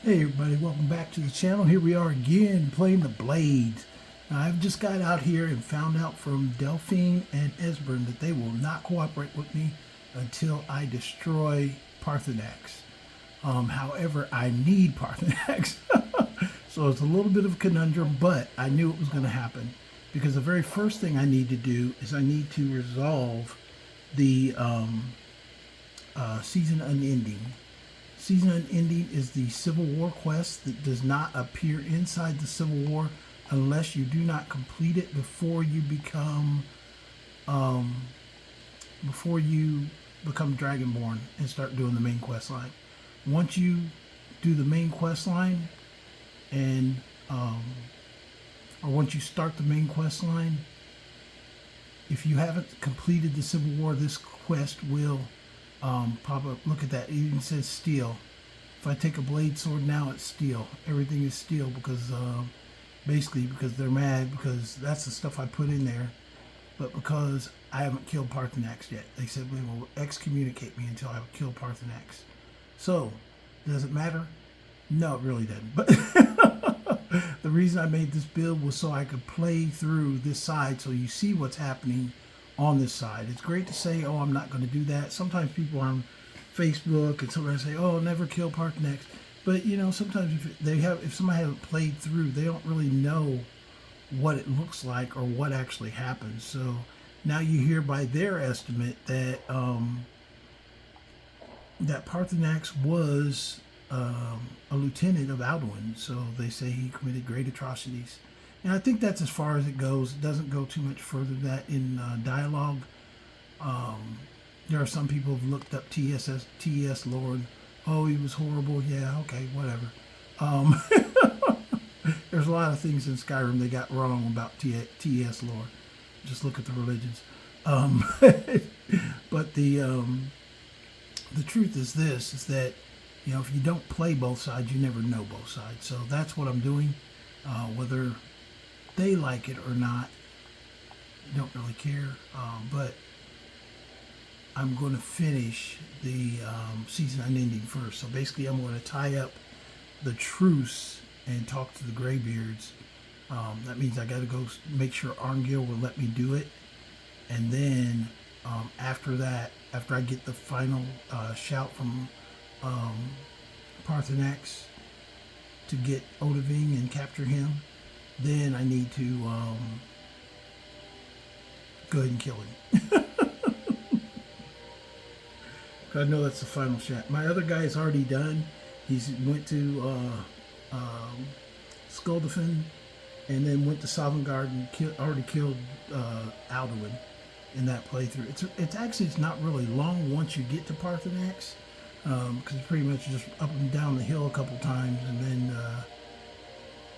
Hey everybody, welcome back to the channel. Here we are again playing the Blades. Now I've just got out here and found out from Delphine and Esbern that they will not cooperate with me until I destroy Parthenax. However, I need Parthenax. So it's a little bit of a conundrum, but I knew it was going to happen. Because the very first thing I need to do is I need to resolve the Season Unending. Season Unending is the Civil War quest that does not appear inside the Civil War unless you do not complete it before you become Dragonborn and start doing the main quest line. Once you do the main quest line and or once you start the main quest line, if you haven't completed the Civil War, this quest will pop up. Look at that. It even says steel. If I take a blade sword now, it's steel. Everything is steel because basically because they're mad because that's the stuff I put in there. But because I haven't killed Parthenax yet, they said they will excommunicate me until I kill Parthenax. So, does it matter? No, it really doesn't. But the reason I made this build was so I could play through this side so you see what's happening on this side. It's great to say, oh, I'm not going to do that. Sometimes people on Facebook and somebody say, oh, never kill Parthenax. But you know, sometimes if somebody hasn't played through, they don't really know what it looks like or what actually happens. So now you hear by their estimate that that Parthenax was a lieutenant of Alduin. So they say he committed great atrocities. And I think that's as far as it goes. It doesn't go too much further than that in dialogue. There are some people who've looked up T.S. Lord. Oh, he was horrible. Yeah, okay, whatever. There's a lot of things in Skyrim they got wrong about T.S. Lord. Just look at the religions. But the truth is this, is that, you know, if you don't play both sides, you never know both sides. So that's what I'm doing. Whether they like it or not, don't really care. But I'm going to finish the Season Unending first. So basically, I'm going to tie up the truce and talk to the Greybeards. That means I got to go make sure Arngil will let me do it. And then after that, after I get the final shout from Parthenax to get Odahviing and capture him, then I need to go ahead and kill him. I know that's the final shot. My other guy is already done. He's went to Skuldafn and then went to Sovngarde and already killed Alduin in that playthrough. It's not really long once you get to Parthenax, because it's pretty much just up and down the hill a couple times, and then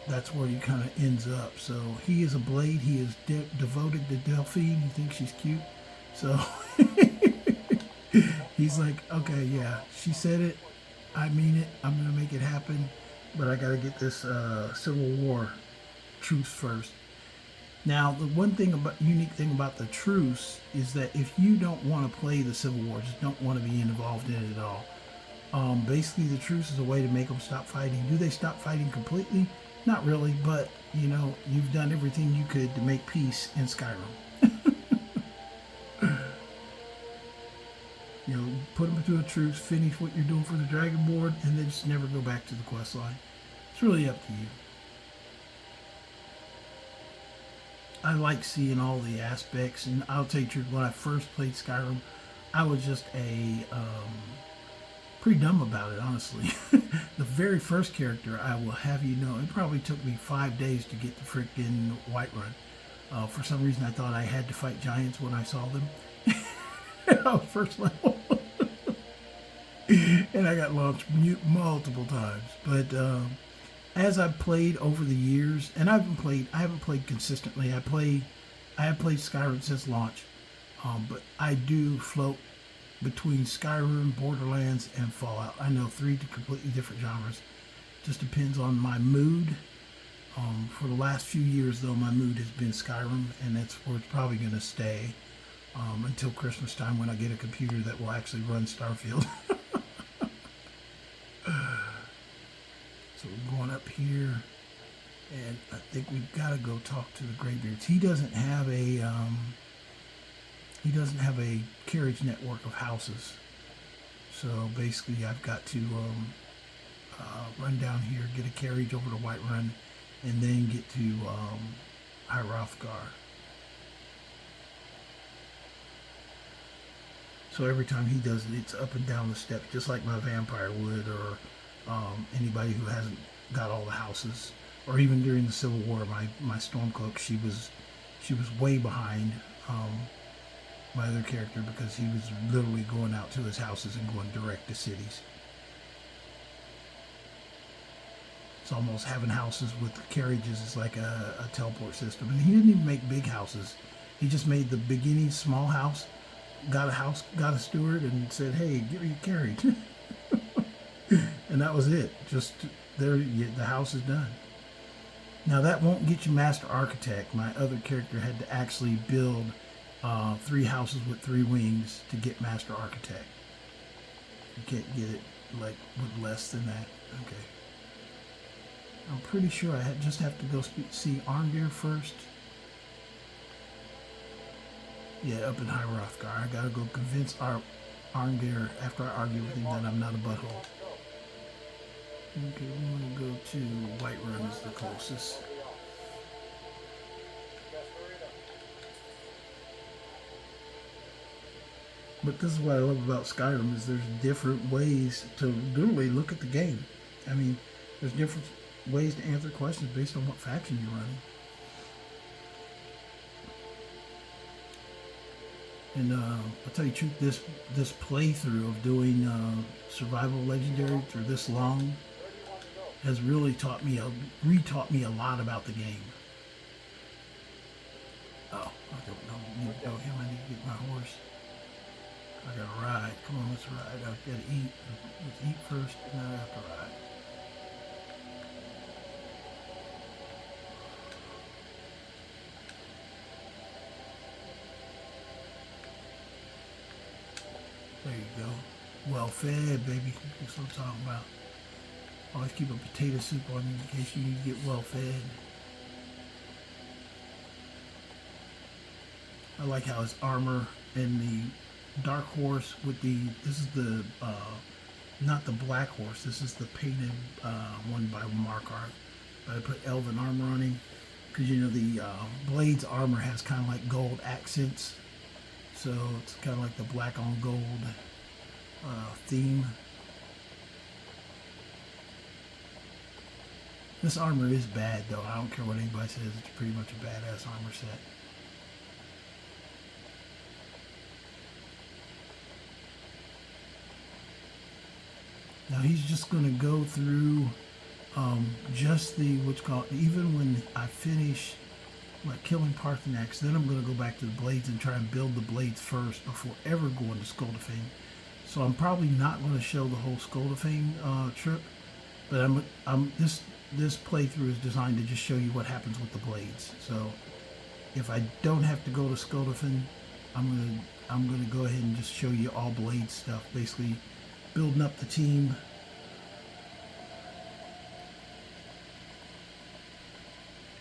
that's where he kind of ends up. So he is a blade. He is devoted to Delphine. He thinks she's cute. So he's like, okay, yeah, she said it. I mean it. I'm going to make it happen. But I got to get this Civil War truce first. Now, the one thing unique thing about the truce is that if you don't want to play the Civil War, just don't want to be involved in it at all, basically the truce is a way to make them stop fighting. Do they stop fighting completely? Not really, but, you know, you've done everything you could to make peace in Skyrim. You know, put them into a truce, finish what you're doing for the Dragonborn, and then just never go back to the quest line. It's really up to you. I like seeing all the aspects, and I'll tell you the truth, when I first played Skyrim, I was just pretty dumb about it, honestly. The very first character, I will have you know, it probably took me 5 days to get the freaking Whiterun. For some reason, I thought I had to fight giants when I saw them. First level. And I got launched multiple times. But as I've played over the years, and I haven't played consistently. I have played Skyrim since launch. But I do float between Skyrim, Borderlands, and Fallout. I know 3 completely different genres. Just depends on my mood. For the last few years, though, my mood has been Skyrim, and that's where it's probably going to stay until Christmas time when I get a computer that will actually run Starfield. So we're going up here, and I think we've got to go talk to the Greybeards. He doesn't have a carriage network of houses. So basically, I've got to run down here, get a carriage over to Whiterun, and then get to High Hrothgar. So every time he does it, it's up and down the steps, just like my vampire would, or anybody who hasn't got all the houses. Or even during the Civil War, my Stormcloak, she was way behind my other character because he was literally going out to his houses and going direct to cities. It's almost having houses with carriages is like a teleport system. And he didn't even make big houses. He just made the beginning small house, got a steward, and said, "Hey, give me a carriage." And that was it. Just there, the house is done. Now that won't get you Master Architect. My other character had to actually build 3 houses with 3 wings to get Master Architect. You can't get it like with less than that. Okay. I'm pretty sure I just have to go see Arngeir first. Yeah, up in High Hrothgar. I gotta go convince Arngeir after I argue with him that I'm not a butthole. Okay, we want to go to Whiterun is the closest. But this is what I love about Skyrim is there's different ways to literally look at the game. I mean, there's different ways to answer questions based on what faction you're running. And I'll tell you the truth, this playthrough of doing Survival Legendary for this long has really retaught me a lot about the game. Oh, I don't know. I need to go him. I need to get my horse. I gotta ride. Come on, let's ride. I gotta eat. Let's eat first, and then I have to ride. There you go. Well fed, baby. That's what I'm talking about. Always keep a potato soup on you in case you need to get well fed. I like how his armor and the dark horse with this is the, not the black horse, this is the painted one by Markarth. But I put elven armor on him because, you know, the Blade's armor has kind of like gold accents. So it's kind of like the black on gold theme. This armor is bad though. I don't care what anybody says. It's pretty much a badass armor set. Now he's just going to go through just the what's called, even when I finish like killing Parthenax, then I'm going to go back to the blades and try and build the blades first before ever going to Skull to Fame. So I'm probably not going to show the whole Skull to Fame trip, but this playthrough is designed to just show you what happens with the blades. So if I don't have to go to Skull to Fame, I'm gonna go ahead and just show you all blade stuff, basically building up the team.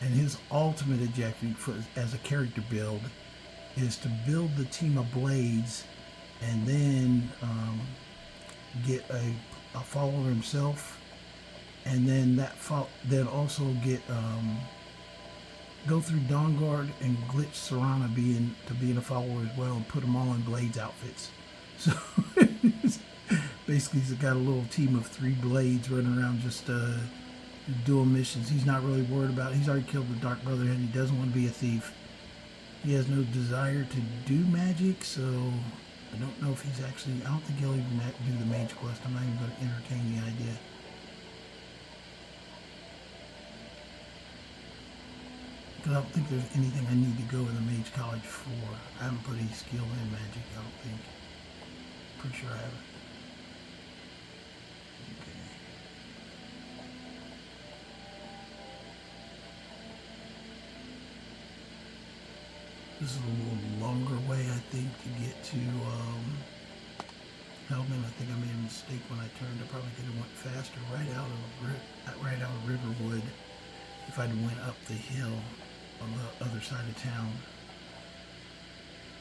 And his ultimate objective as a character build is to build the team of blades and then get a follower himself, and then then also get go through Dawnguard and glitch Serana being a follower as well, and put them all in blades outfits. So basically he's got a little team of 3 blades running around just doing missions. He's not really worried about it. He's already killed the Dark Brotherhood. He doesn't want to be a thief. He has no desire to do magic, so I don't know if he's actually, I don't think he'll even do the mage quest. I'm not even going to entertain the idea. Because I don't think there's anything I need to go in the mage college for. I haven't put any skill in magic, I don't think. Pretty sure I haven't. This is a little longer way, I think, to get to Hellman. I think I made a mistake when I turned. I probably could have went faster right out of Riverwood if I'd went up the hill on the other side of town.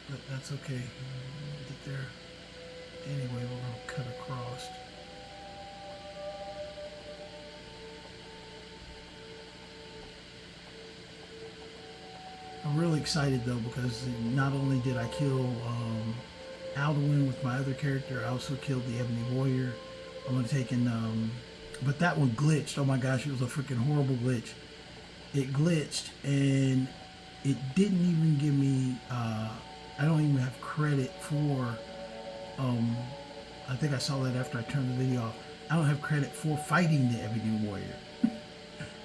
But that's okay. We'll get there. Anyway, we're going to cut across. I'm really excited though because not only did I kill Alduin with my other character, I also killed the Ebony Warrior. I'm going to take in, but that one glitched. Oh my gosh, it was a freaking horrible glitch. It glitched and it didn't even give me, I don't even have credit for, I think I saw that after I turned the video off. I don't have credit for fighting the Ebony Warrior.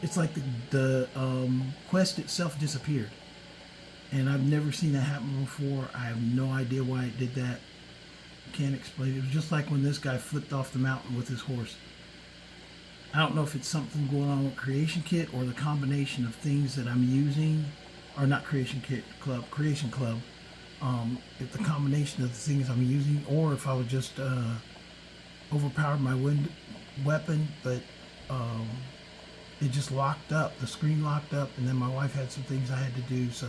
It's like the quest itself disappeared. And I've never seen that happen before. I have no idea why it did that. Can't explain it. It was just like when this guy flipped off the mountain with his horse. I don't know if it's something going on with Creation Kit or the combination of things that I'm using, or not Creation Kit Club, Creation Club. If the combination of the things I'm using, or if I would just overpowered my weapon, but it just locked up. The screen locked up, and then my wife had some things I had to do, so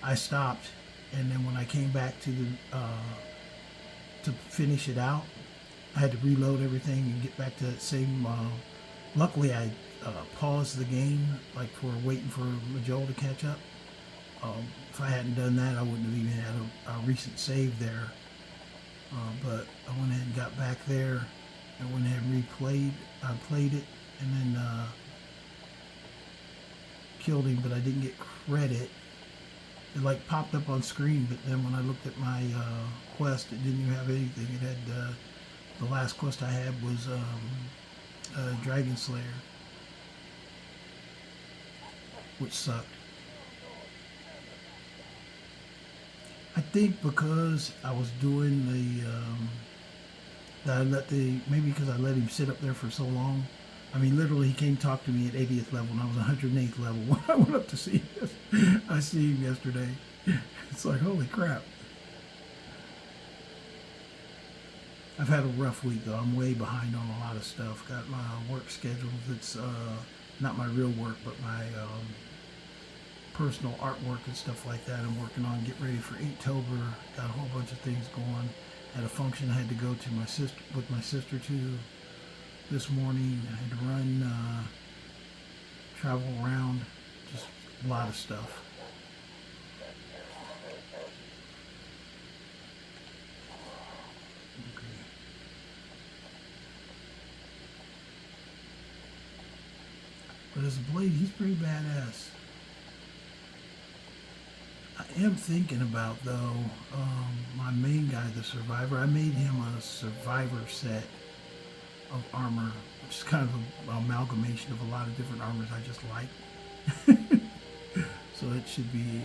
I stopped. And then when I came back to finish it out, I had to reload everything and get back to that same. Luckily, I paused the game, like for waiting for Majol to catch up. If I hadn't done that, I wouldn't have even had a recent save there. But I went ahead and got back there. I went ahead and replayed. I played it and then killed him, but I didn't get credit. It like popped up on screen, but then when I looked at my quest, it didn't even have anything. It had the last quest I had was Dragon Slayer, which sucked. I think because I was doing maybe because I let him sit up there for so long. I mean, literally, he came talk to me at 80th level, and I was 108th level when I went up to see him. I see him yesterday. It's like, holy crap. I've had a rough week, though. I'm way behind on a lot of stuff. Got my work schedule that's not my real work, but my personal artwork and stuff like that I'm working on. Get ready for Inktober. Got a whole bunch of things going. Had a function I had to go to with my sister to this morning. I had to run, travel around, just a lot of stuff. Okay. But as a blade, he's pretty badass. I am thinking about, though, my main guy, the Survivor. I made him a Survivor set of armor, which is kind of an amalgamation of a lot of different armors I just like. So it should be,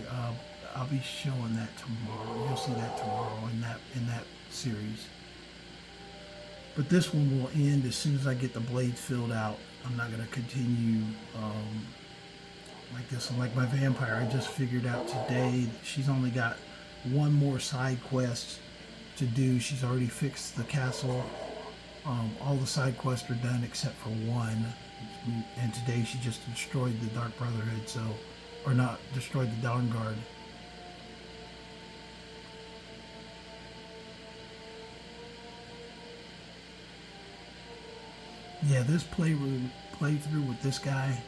I'll be showing that tomorrow. You'll see that tomorrow in that series. But this one will end as soon as I get the blades filled out. I'm not going to continue like this. And like my vampire, I just figured out today that she's only got one more side quest to do. She's already fixed the castle. All the side quests are done except for one. And today she just destroyed the Dark Brotherhood, or not destroyed the Dawn Guard. Yeah, this playthrough with this guy,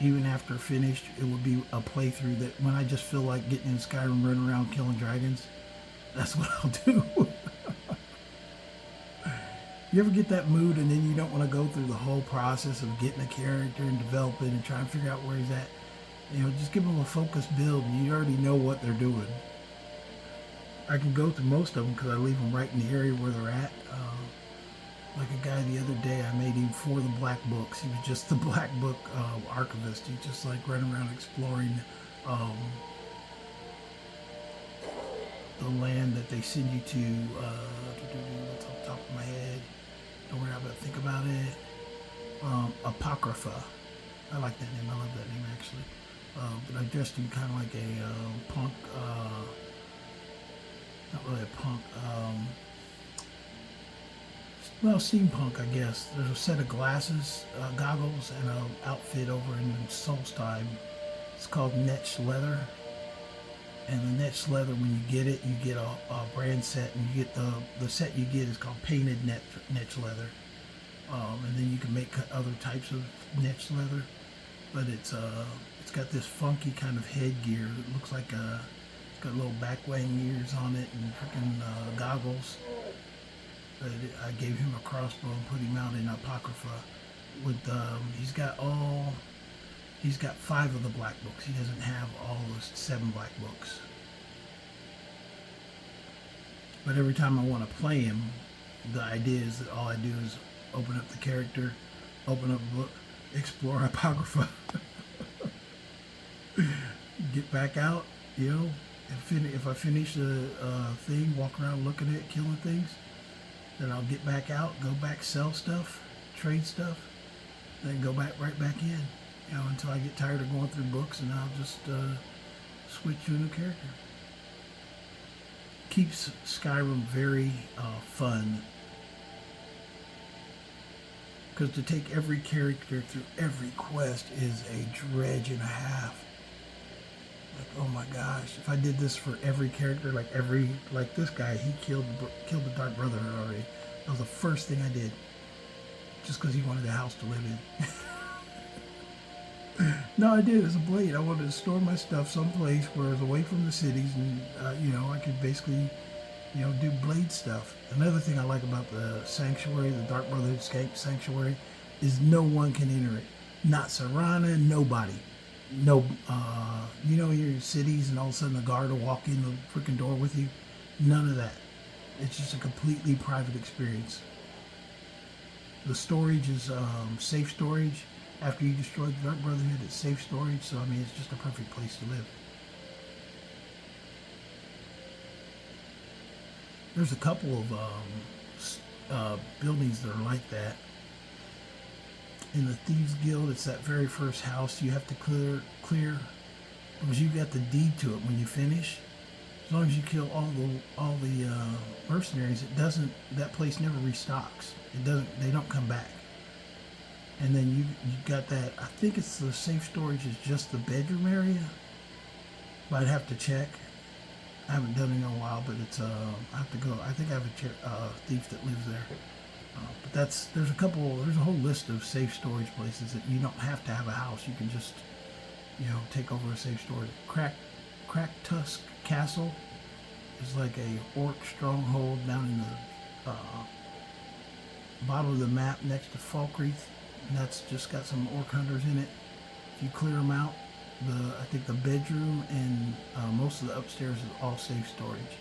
even after finished, it would be a playthrough that when I just feel like getting in Skyrim, running around killing dragons, that's what I'll do. You ever get that mood and then you don't want to go through the whole process of getting a character and developing and trying to figure out where he's at? You know, just give them a focused build and you already know what they're doing. I can go through most of them because I leave them right in the area where they're at. Like a guy the other day, I made him for the Black Books. He was just the Black Book archivist. He just like running around exploring the land that they send you to. What's on top of my head? Don't worry about it. Think about it. Apocrypha. I like that name. I love that name actually. But I dressed him kind of like a punk. Not really a punk. well, steampunk, I guess. There's a set of glasses, goggles, and an outfit over in Solstheim. It's called Netch Leather. And the Netch Leather, when you get it, you get a brand set, and you get the set you get is called painted Netch Leather. And then you can make other types of Netch Leather, but it's got this funky kind of headgear. It looks like it's got little back wing ears on it and freaking goggles. But I gave him a crossbow and put him out in Apocrypha. With he's got 5 of the black books. He doesn't have all those 7 black books. But every time I want to play him, the idea is that all I do is open up the character, open up a book, explore Apocrypha, get back out, you know. If I finish the thing, walk around looking at it, killing things, then I'll get back out, go back, sell stuff, trade stuff, then go back right back in, you know, until I get tired of going through books, and I'll just switch to a new character. Keeps Skyrim very fun, because to take every character through every quest is a dredge and a half. Like, oh my gosh, if I did this for every character, like this guy, he killed the Dark Brotherhood already. That was the first thing I did, just because he wanted a house to live in. No, I did as a blade. I wanted to store my stuff someplace where it was away from the cities, and you know, I could basically, you know, do blade stuff. Another thing I like about the sanctuary, the Dark Brotherhood sanctuary, is no one can enter it. Not Serana, nobody. No, you know, your cities, and all of a sudden the guard will walk in the freaking door with you. None of that. It's just a completely private experience. The storage is safe storage. After you destroy the Dark Brotherhood, it's safe storage. So I mean, it's just a perfect place to live. There's a couple of buildings that are like that. In the Thieves Guild, it's that very first house you have to clear because you got the deed to it when you finish. As long as you kill all the mercenaries, that place never restocks. They don't come back. And then you got that. I think it's the safe storage is just the bedroom area, but I'd have to check. I haven't done it in a while, but it's I have to go. I think I have a thief that lives there. But there's a whole list of safe storage places that you don't have to have a house. You can just, you know, take over a safe storage. Crack Tusk Castle is like a orc stronghold down in the bottom of the map next to Falkreath, and that's just got some orc hunters in it. If you clear them out, I think the bedroom and most of the upstairs is all safe storage.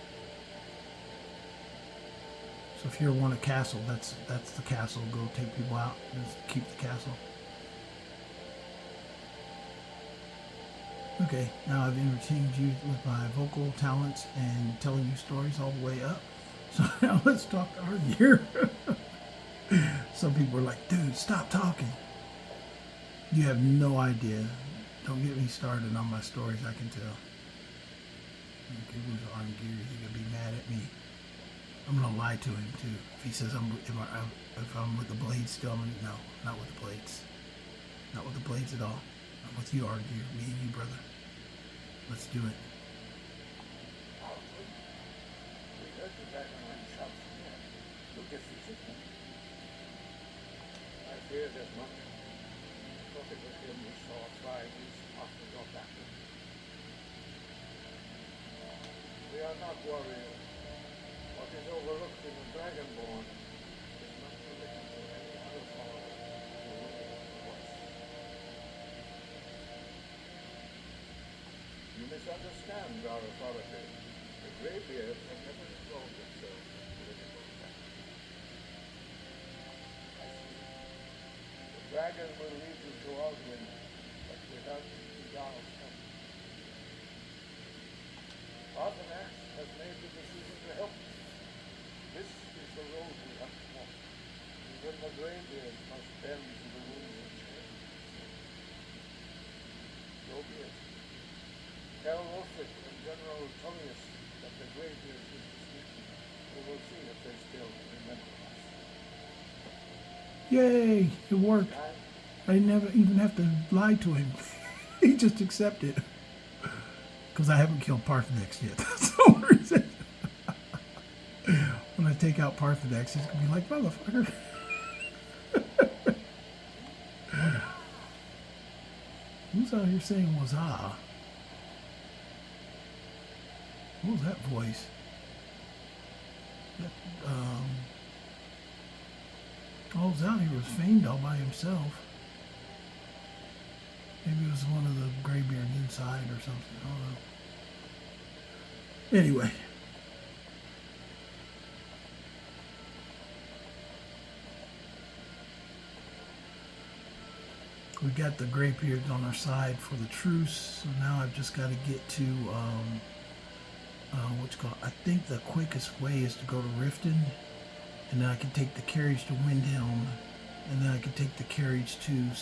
So if you want a castle, that's the castle. Go take people out, just keep the castle. Okay, now I've entertained you with my vocal talents and telling you stories all the way up. So now let's talk art here. Some people are like, dude, stop talking. You have no idea. Don't get me started on my stories, I can tell. Okay, who's arm gear? He's gonna be mad at me. I'm gonna lie to him too. If he says if I'm with the blades still, I'm gonna no, not with the blades. Not with the blades at all. I'm with you, argue, me and you, brother. Let's do it. We are not warriors. What is overlooked in the Dragonborn is not related to any other form of voice. You misunderstand our authority. The Greybeards have never involved themselves in political affairs. I see. The dragon will lead you to Aldwyn, but without Jarl's help. Arthanax has made the decision to help you. This is the road we have to walk. Even the Greybeards must bend to the rules of change. So be it. Tell Wolfric and General Tullius that the Greybeards is disputing. We will see if they still remember us. Yay! It worked. I never even have to lie to him. He just accepted. Because I haven't killed Parthenex yet. That's the reason. When I take out Parthenex, he's going to be like, motherfucker. Who's out here saying Wazah? What was that voice? That, all who's out here was Famed all by himself. Maybe it was one of the graybeards inside or something. I don't know. Anyway. We got the graybeards on our side for the truce. So now I've just got to get to what's called. I think the quickest way is to go to Riften, and then I can take the carriage to Windhelm, and then I can take the carriage to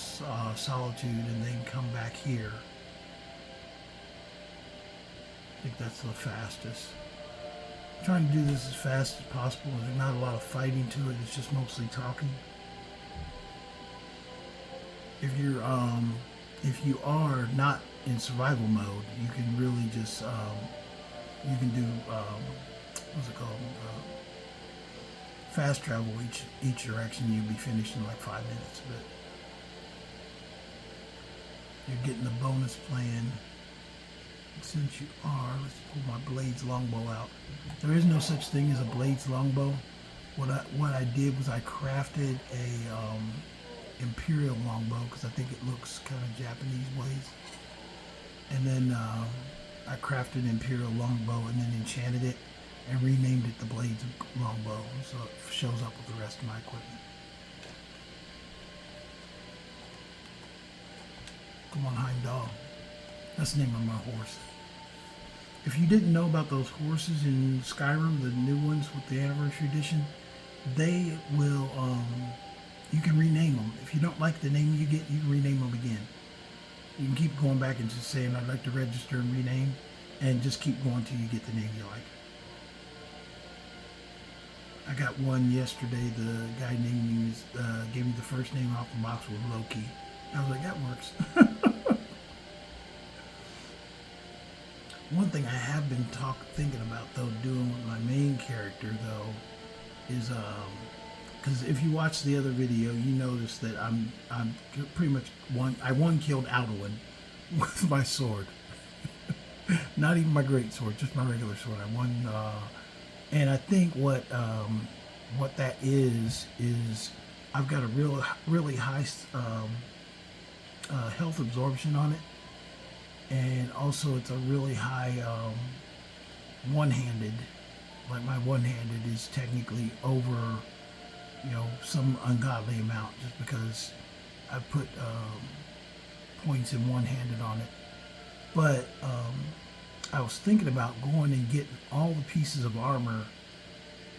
Solitude, and then come back here. I think that's the fastest. I'm trying to do this as fast as possible. There's not a lot of fighting to it. It's just mostly talking. If you are not in survival mode, you can really just you can do what's it called? Fast travel each direction. You'll be finished in like 5 minutes. But you're getting the bonus plan. Since you are, let's pull my Blades longbow out. There is no such thing as a Blades longbow. What I did was I crafted a Imperial longbow because I think it looks kind of Japanese ways. And then I crafted an Imperial longbow and then enchanted it and renamed it the Blades longbow, so it shows up with the rest of my equipment. Come on, Heimdall. That's the name of my horse. If you didn't know about those horses in Skyrim, the new ones with the Anniversary Edition, they will, you can rename them. If you don't like the name you get, you can rename them again. You can keep going back and just saying, I'd like to register and rename, and just keep going until you get the name you like. I got one yesterday. The guy named me, gave me the first name off the box with Loki. I was like, that works. One thing I have been thinking about though doing with my main character though is because if you watch the other video, you notice that I'm pretty much one killed Alduin with my sword. Not even my great sword, just my regular sword. I won, and I think what that is I've got a really high health absorption on it. And also it's a really high one-handed, like my one-handed is technically over, some ungodly amount just because I put points in one-handed on it. But I was thinking about going and getting all the pieces of armor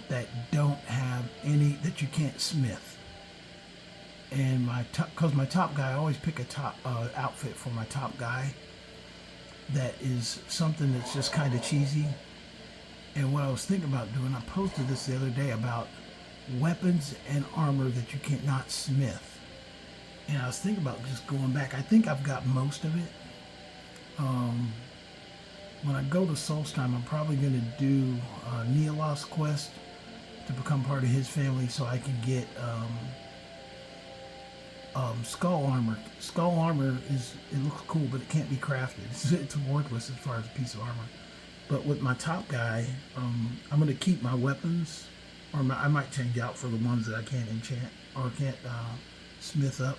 that don't have any, that you can't smith. And because my top guy, I always pick a top outfit for my top guy that is something that's just kind of cheesy. And what I was thinking about doing, I posted this the other day about weapons and armor that you cannot smith. And I was thinking about just going back. I think I've got most of it. When I go to Solstheim, I'm probably going to do Neolos's quest to become part of his family so I can get skull armor. Skull armor it looks cool, but it can't be crafted. It's worthless as far as a piece of armor. But with my top guy, I'm going to keep my weapons, or I might change out for the ones that I can't enchant or can't smith up,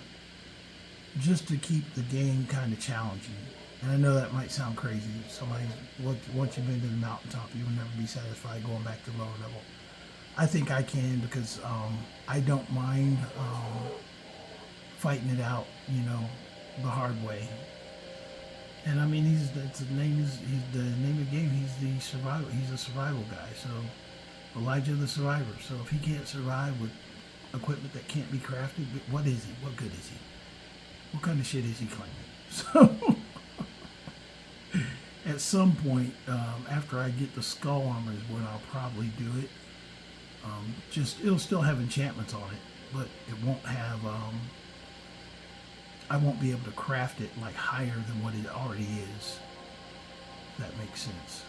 just to keep the game kind of challenging. And I know that might sound crazy. Once you've been to the mountaintop, you will never be satisfied going back to the lower level. I think I can because I don't mind fighting it out, the hard way. And I mean, the name of the game. He's the survival. He's a survival guy. So Elijah the Survivor. So if he can't survive with equipment that can't be crafted, what is he? What good is he? What kind of shit is he claiming? So at some point, after I get the skull armor is when I'll probably do it. It'll still have enchantments on it. but it won't have. I won't be able to craft it like higher than what it already is. If that makes sense.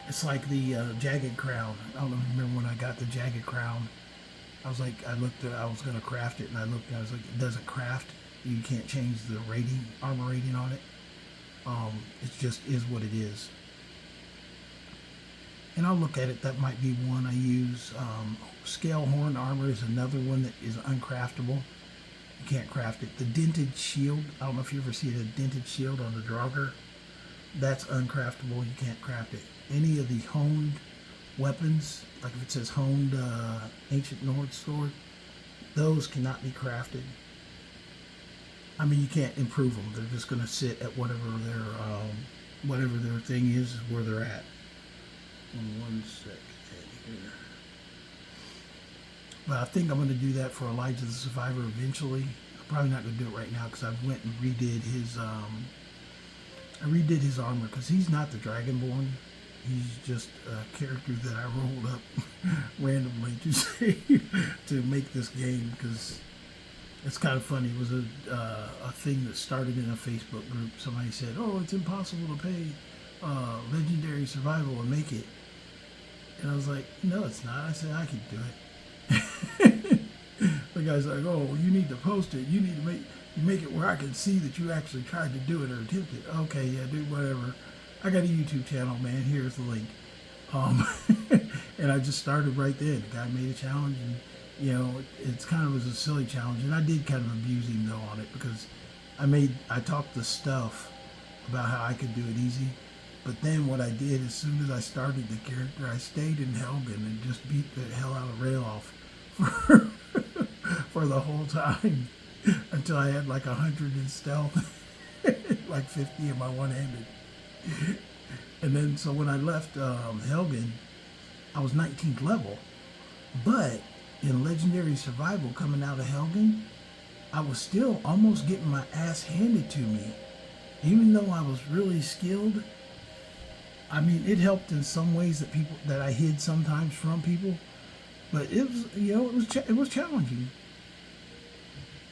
It's like the jagged crown. I don't remember when I got the jagged crown. I was like, I looked at, I was gonna craft it, and I looked, and I was like, it doesn't craft. You can't change the rating, armor rating on it. It just is what it is. And I'll look at it. That might be one I use. Scale horn armor is another one that is uncraftable. You can't craft it. The dented shield. I don't know if you ever see a dented shield on the Draugr. That's uncraftable. You can't craft it. Any of the honed weapons, like if it says honed ancient Nord sword, those cannot be crafted. I mean, you can't improve them. They're just going to sit at whatever their thing is where they're at. One second here. But I think I'm going to do that for Elijah the Survivor eventually. I'm probably not going to do it right now because I went and redid his armor because he's not the Dragonborn. He's just a character that I rolled up randomly to save to make this game because it's kind of funny. It was a thing that started in a Facebook group. Somebody said, "Oh, it's impossible to pay Legendary Survival and make it." And I was like, "No, it's not." I said, "I can do it." The guy's like, "Oh, you need to post it. You need to make it where I can see that you actually tried to do it or attempt it." Okay, yeah, dude, whatever. I got a YouTube channel, man. Here's the link. And I just started right there. The guy made a challenge, and it's kind of was a silly challenge, and I did kind of abuse him though on it because I talked the stuff about how I could do it easy, but then what I did as soon as I started the character, I stayed in Helgen and just beat the hell out of Rayloff for the whole time until I had like 100 in stealth, like 50 in my one-handed. And then so when I left Helgen, I was 19th level, but in Legendary Survival coming out of Helgen, I was still almost getting my ass handed to me. Even though I was really skilled, I mean, it helped in some ways that I hid sometimes from people, but it was it was challenging.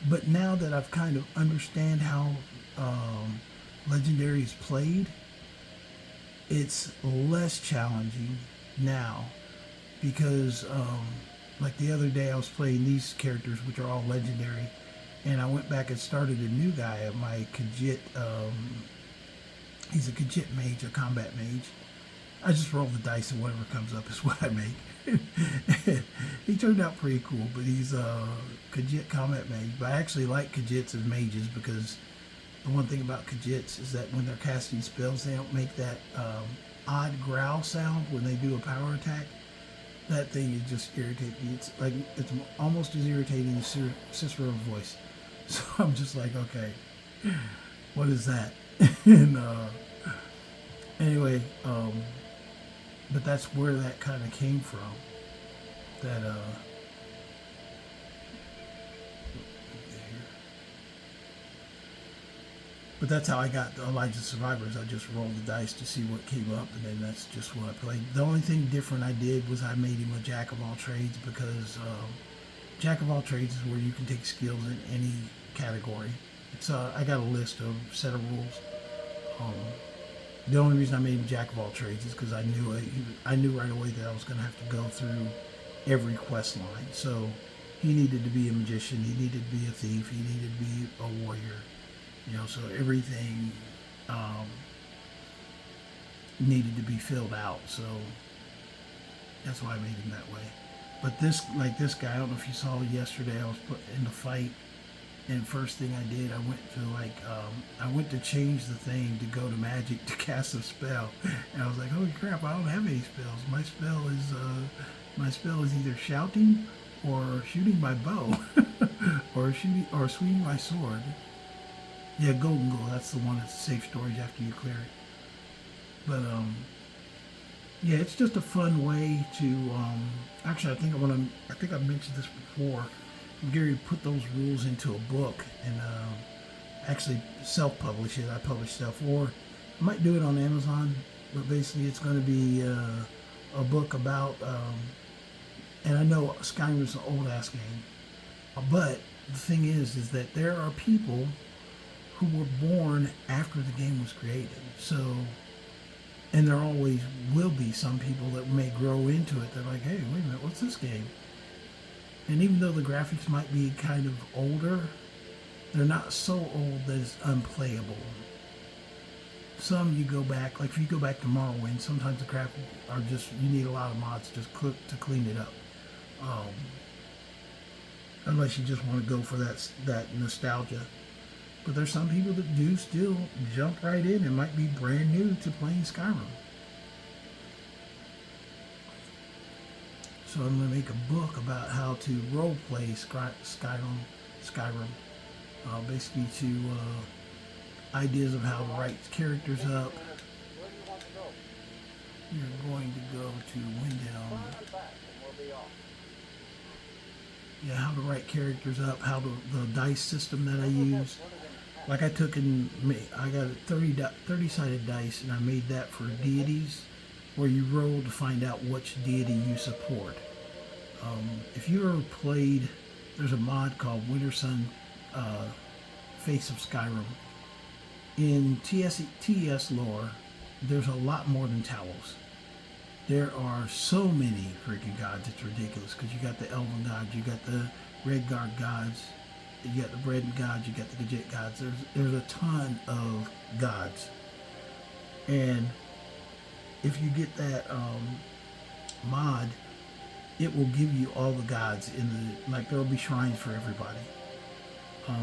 But now that I've kind of understand how Legendary is played, it's less challenging now because like the other day I was playing these characters which are all legendary, and I went back and started a new guy, my Khajiit. He's a Khajiit mage, a combat mage. I just roll the dice and whatever comes up is what I make. He turned out pretty cool, but he's a Khajiit combat mage. But I actually like Khajiits as mages because the one thing about Khajiits is that when they're casting spells, they don't make that odd growl sound when they do a power attack. That thing is just irritating. It's almost as irritating as Cicero's voice. So I'm just like, okay, what is that? And anyway, but that's where that kind of came from. That but that's how I got the Elijah Survivors. I just rolled the dice to see what came up, and then that's just what I played. The only thing different I did was I made him a jack of all trades because jack of all trades is where you can take skills in any category. It's I got a list of set of rules. The only reason I made him jack of all trades is because I knew right away that I was going to have to go through every quest line. So he needed to be a magician. He needed to be a thief. He needed to be a warrior. So everything needed to be filled out. So that's why I made him that way. But this guy, I don't know if you saw yesterday, I was put in the fight, and first thing I did, I went to change the thing to go to magic to cast a spell, and I was like, holy crap, I don't have any spells. My spell is either shouting or shooting my bow or swinging my sword. Yeah, Golden Goal, that's the one that's safe storage after you clear it. But yeah, it's just a fun way to actually I think I've mentioned this before. I'm going to put those rules into a book and actually self-publish it. I publish stuff, or I might do it on Amazon, but basically it's going to be a book about and I know Skyrim is an old ass game. But the thing is that there are people who were born after the game was created. So, and there always will be some people that may grow into it. They're like, hey, wait a minute, what's this game? And even though the graphics might be kind of older, they're not so old that it's unplayable. Some you go back, like if you go back to Morrowind, sometimes the graphics are just, you need a lot of mods just to clean it up. Um, Unless you just want to go for that nostalgia. But there's some people that do still jump right in and might be brand new to playing Skyrim. So I'm going to make a book about how to role play Skyrim. Basically to ideas of how to write characters up. Where do you want to go? You're going to go to Windhelm. Front or back, and we'll be off. Yeah, how to write characters up, how to, the dice system that I use. Like I got a 30-sided dice and I made that for deities where you roll to find out which deity you support. If you ever played, there's a mod called Winter Sun Face of Skyrim. In TS lore, there's a lot more than Talos. There are so many freaking gods, it's ridiculous. Because you got the Elven gods, you got the Red Guard gods, you got the Bread gods, you got the Gajit gods. There's a ton of gods. And if you get that mod, it will give you all the gods in the, like there will be shrines for everybody.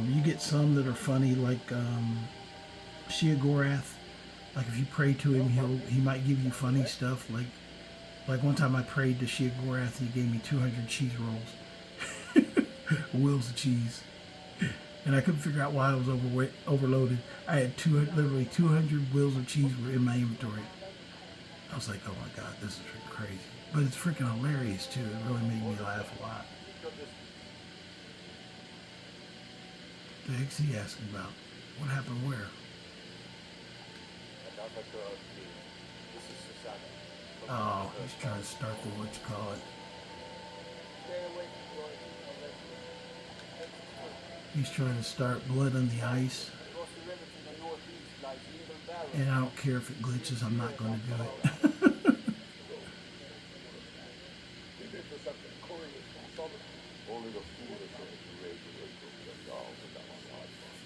You get some that are funny, like Sheogorath. Like if you pray to him, he might give you funny stuff. Like one time I prayed to Sheogorath, he gave me 200 cheese rolls, wheels of cheese, and I couldn't figure out why I was overloaded. I had literally 200 wheels of cheese were in my inventory. I was like, oh my god, this is freaking crazy. But it's freaking hilarious too. It really made me laugh a lot. The heck's he asking about? What happened where? Oh, he's trying to start the what you call it. He's trying to start Blood on the Ice. And I don't care if it glitches, I'm not going to do it. Only the foolish are to raise the rate of the dog without a hard one.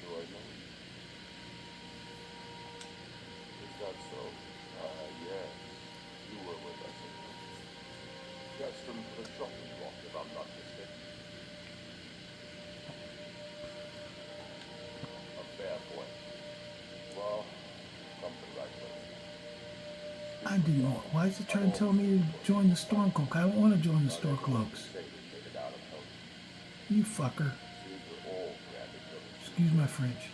Do I know? Is that so? Yes. You were with us. That's from the chopping block, if I'm not mistaken. A fair point. Well, something like that. I do not. Why is it trying to tell me to join the Stormcloak? I don't want to join the Stormcloaks. You fucker. Excuse my French.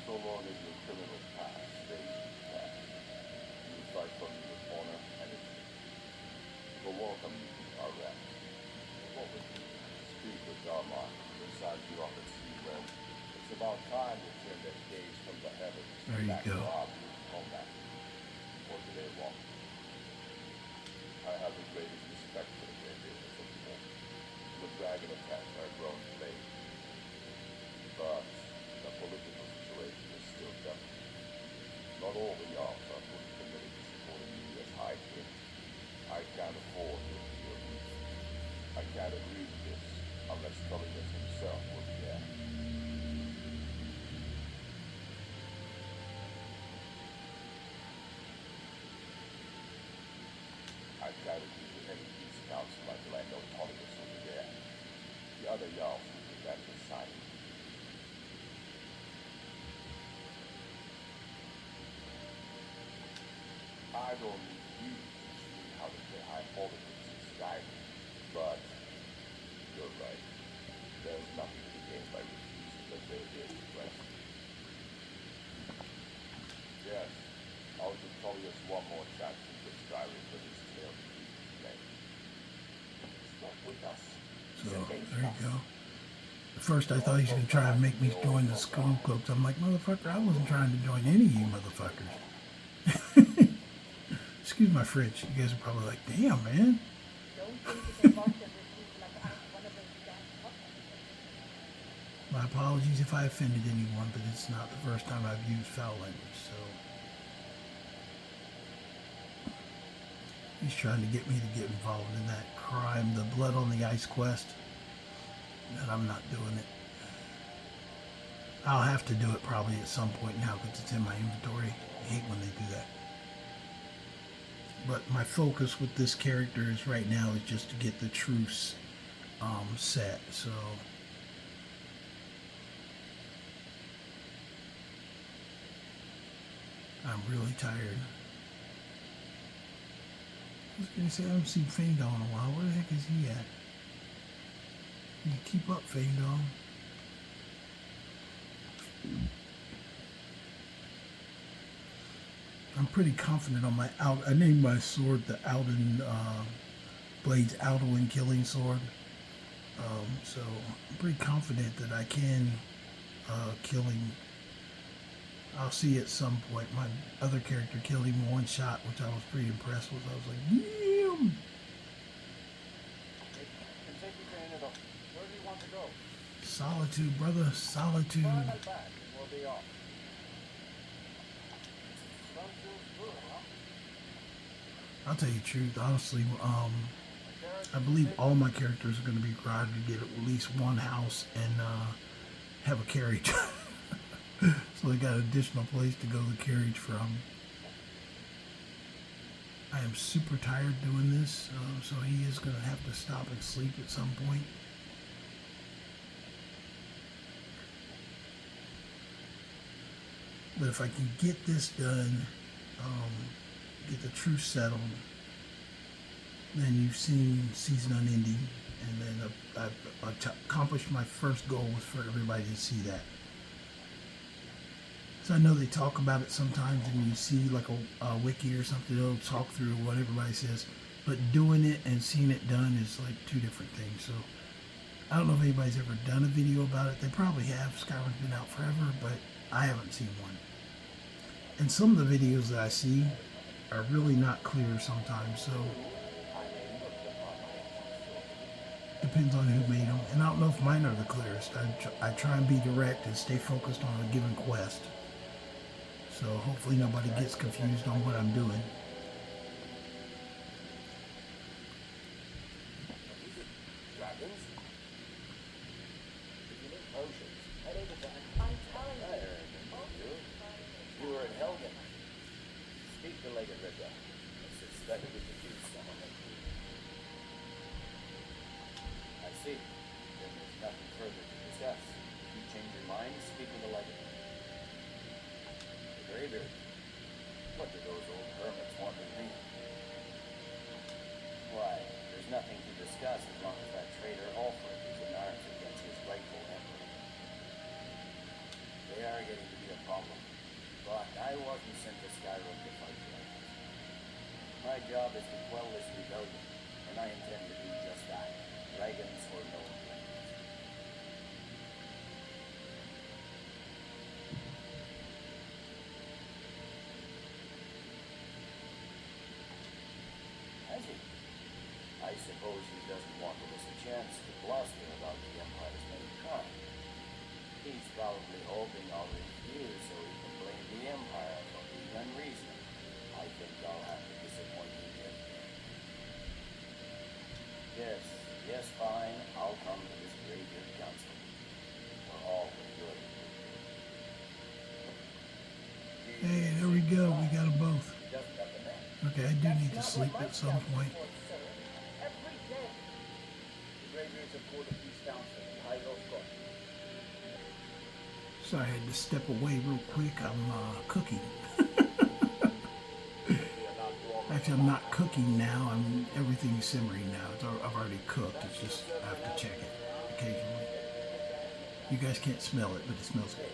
So long as your criminal past stays past, you fight from the corner and it's you're welcome to our rest. What would you speak with Darmon, beside you on the sea realm? It's about time to turn their gaze from the heavens. There you go. Combat. Or do they walk? I have the greatest respect for the great of war. The dragon attacks are grown late. But the political situation is still delicate. Not all the yards are fully committed to supporting you as High King. I can't afford to appeal you. I can't agree to this unless Tullius himself will be there. I can't agree to any peace council until I know Tullius will be there. The other yards will be back to signing. I don't need you to teach me how to play high politics in Skyrim, but you're right. There's nothing to gain by refusing the very request. Yes, I'll give Tullius one more chance to get Skyrim with his tail between his legs. Stop with us. So, there you go. At first I thought he was going to try and make me join the Stormcloaks. I'm like, motherfucker, I wasn't trying to join any of you motherfuckers. Excuse my French. You guys are probably like, damn, man. My apologies if I offended anyone, but it's not the first time I've used foul language, so. He's trying to get me to get involved in that crime, the Blood on the Ice quest, and I'm not doing it. I'll have to do it probably at some point now because it's in my inventory. I hate when they do that. But my focus with this character is right now is just to get the truce set, so. I'm really tired. I was going to say I haven't seen Feindal in a while. Where the heck is he at? Can you keep up, Feindal? I'm pretty confident on my out. I named my sword the Alden Blades Alduin Killing Sword. So I'm pretty confident that I can kill him. I'll see at some point. My other character killed him in one shot, which I was pretty impressed with. I was like, damn! Where do you want to go? Solitude, brother, solitude. Turn it back and we'll be off. Don't feel good, huh? I'll tell you the truth, honestly. I believe all my characters are going to be required to get at least one house and have a carriage. So they got an additional place to go the carriage from. I am super tired doing this, so he is going to have to stop and sleep at some point. But if I can get this done, get the truce settled, then you've seen season Unending, and then I've accomplished my first goal was for everybody to see that. So I know they talk about it sometimes, and you see like a wiki or something, they'll talk through what everybody says, but doing it and seeing it done is like two different things. So I don't know if anybody's ever done a video about it. They probably have. Skyrim's been out forever, but I haven't seen one. And some of the videos that I see are really not clear sometimes, so depends on who made them. And I don't know if mine are the clearest. I try and be direct and stay focused on a given quest. So hopefully nobody gets confused on what I'm doing. Dragons? Beginning potions. I'm telling you. You were in Helgen. Speak to Legate Ritter. I suspect we could use someone like you. I see. Then there's nothing further to discuss. If you change your mind, speak with the Legate. The Greybeard. What do those old hermits want with me? Why, there's nothing to discuss as long as that traitor Alfred is in arms against his rightful emperor. They are getting to be a problem. But I wasn't sent to Skyrim to fight dragons. My job is to quell this rebellion, and I intend to do just that. Dragons or no dragons. Has he? I suppose he doesn't want to miss a chance to bluster about the Empire's main crime. He's probably hoping I'll refuse so he can blame the Empire for being unreasonable. I think I'll have to disappoint him yet again. Yes, fine. I'll come to this Greybeard Council. We're all good. Hey, there we go. We got them both. He doesn't have the man. Okay, I do need to sleep at some point. Every day. The Greybeards have called a peace council in High Court. Sorry, I had to step away real quick. I'm cooking. Actually, I'm not cooking now. Everything's simmering now. I've already cooked. It's just I have to check it occasionally. You guys can't smell it, but it smells good.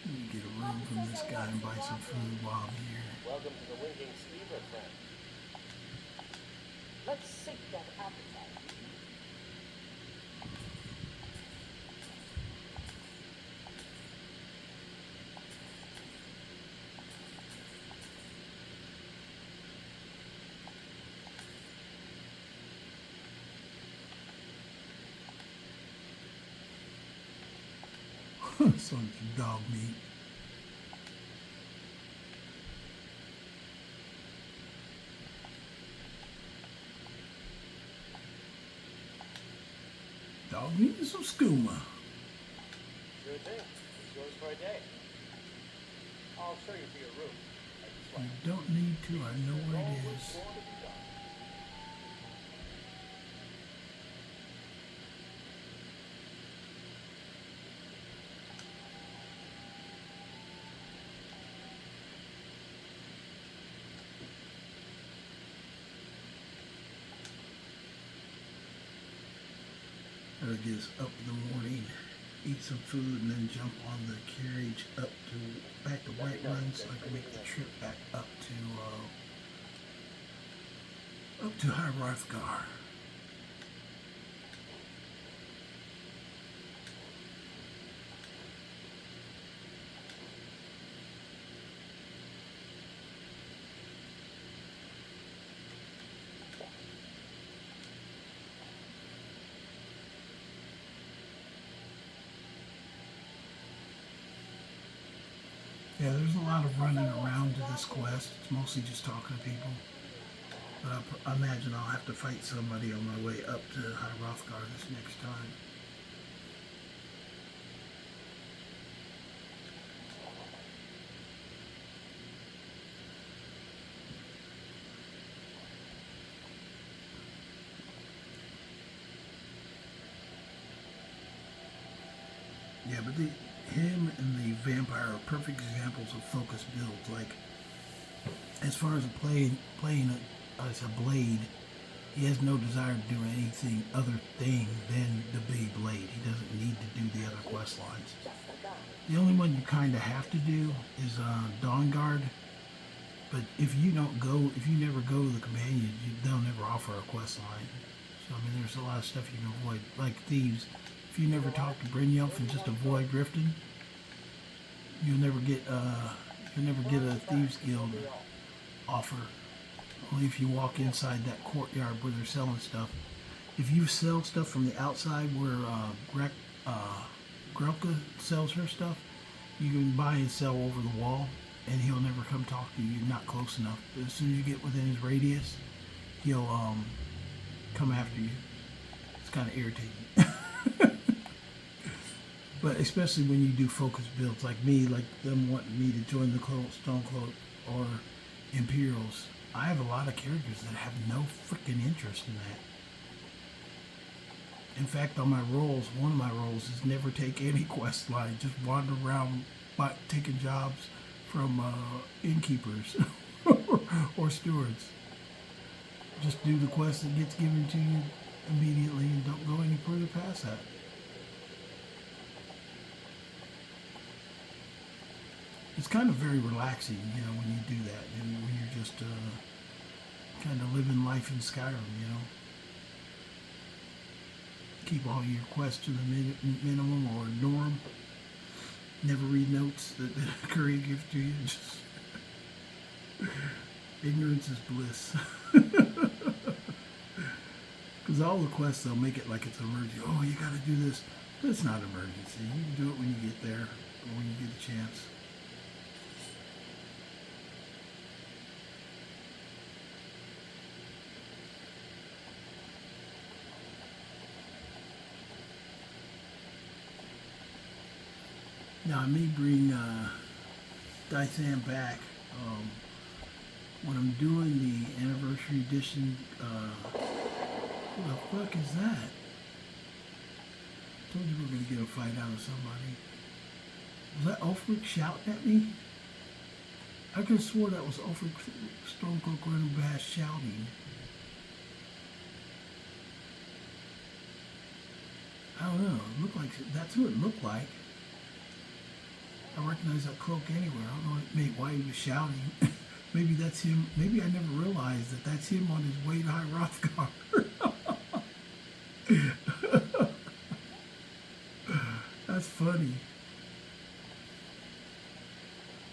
Let me get a room from this guy and buy some food while I'm here. Welcome to the Winking Steamer, friend. Let's sink that appetite. Some dog meat. Dog meat and some skooma. Sure thing. It's yours for a day. I'll show you to your room. You don't need to, I know where it is. Gotta get us up in the morning, eat some food, and then jump on the carriage back to Whiterun so I can make the trip back up to High Rothgar. Yeah, there's a lot of running around to this quest. It's mostly just talking to people. But I imagine I'll have to fight somebody on my way up to High Rothgar this next time. Yeah, but him and the vampire are perfect examples of focus builds. Like, as far as playing as a blade, he has no desire to do anything other thing than to be blade. He doesn't need to do the other quest lines. The only one you kind of have to do is Dawn Guard. But if you never go to the companions, they'll never offer a quest line. So I mean, there's a lot of stuff you can avoid, like thieves. If you never talk to Brynjolf and just avoid drifting, you'll never get a Thieves Guild offer. Only if you walk inside that courtyard where they're selling stuff. If you sell stuff from the outside where Grelka sells her stuff, you can buy and sell over the wall, and he'll never come talk to you. You're not close enough. But as soon as you get within his radius, he'll come after you. It's kind of irritating. But especially when you do focus builds like me, like them wanting me to join the Stonecloak or Imperials. I have a lot of characters that have no freaking interest in that. In fact, on my roles, one of my roles is never take any quest line, just wander around taking jobs from innkeepers or stewards. Just do the quest that gets given to you immediately and don't go any further past that. It's kind of very relaxing, when you do that, and when you're just kind of living life in Skyrim, Keep all your quests to the minimum or ignore them. Never read notes that the courier gives to you. Just ignorance is bliss. Because all the quests, they'll make it like it's an emergency. Oh, you got to do this. But it's not an emergency. You can do it when you get there or when you get a chance. Now, I may bring Dyson back when I'm doing the anniversary edition. Who the fuck is that? Told you we were going to get a fight out of somebody. Was that Ulfric shouting at me? I could have swore that was Ulfric Stormcloak running past shouting. I don't know. It looked like that's who it looked like. I recognize that cloak anywhere. I don't know why he was shouting. Maybe that's him. Maybe I never realized that that's him on his way to High Rothgar. That's funny.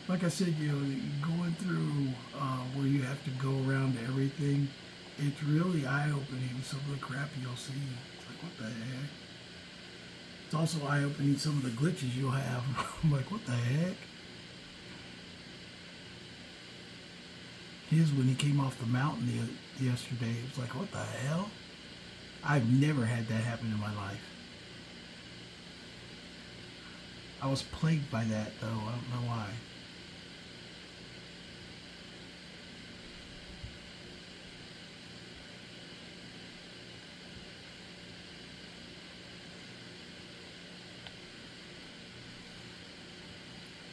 Like I said, going through where you have to go around everything, it's really eye-opening, some of the crap you'll see. It's like, what the heck? It's also eye-opening some of the glitches you'll have. I'm like, what the heck? His, when he came off the mountain yesterday, it was like, what the hell? I've never had that happen in my life. I was plagued by that, though. I don't know why.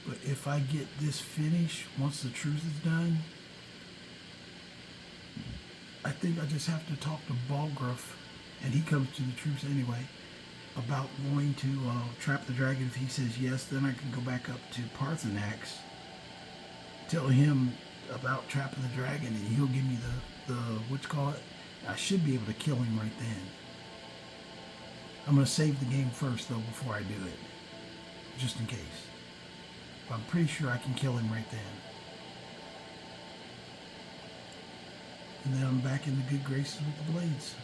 But if I get this finished, once the truce is done, I think I just have to talk to Balgruff, and he comes to the truce anyway, about going to trap the dragon. If he says yes, then I can go back up to Parthenax, tell him about trapping the dragon, and he'll give me the what you call it. I should be able to kill him right then. I'm going to save the game first, though, before I do it, just in case. But I'm pretty sure I can kill him right then. And then I'm back in the good graces with the blades.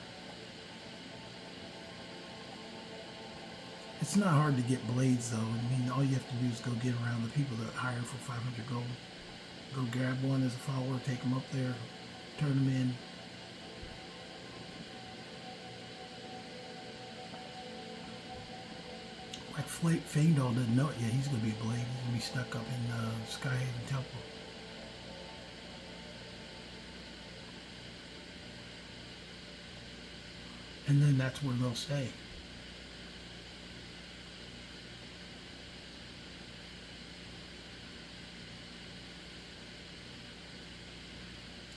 It's not hard to get blades, though. I mean, all you have to do is go get around the people that hire for 500 gold. Go grab one as a follower, take them up there, turn them in. Like Feindal doesn't know it yet. He's going to be a blade. He's going to be stuck up in Skyhaven Temple. And then that's where they'll stay.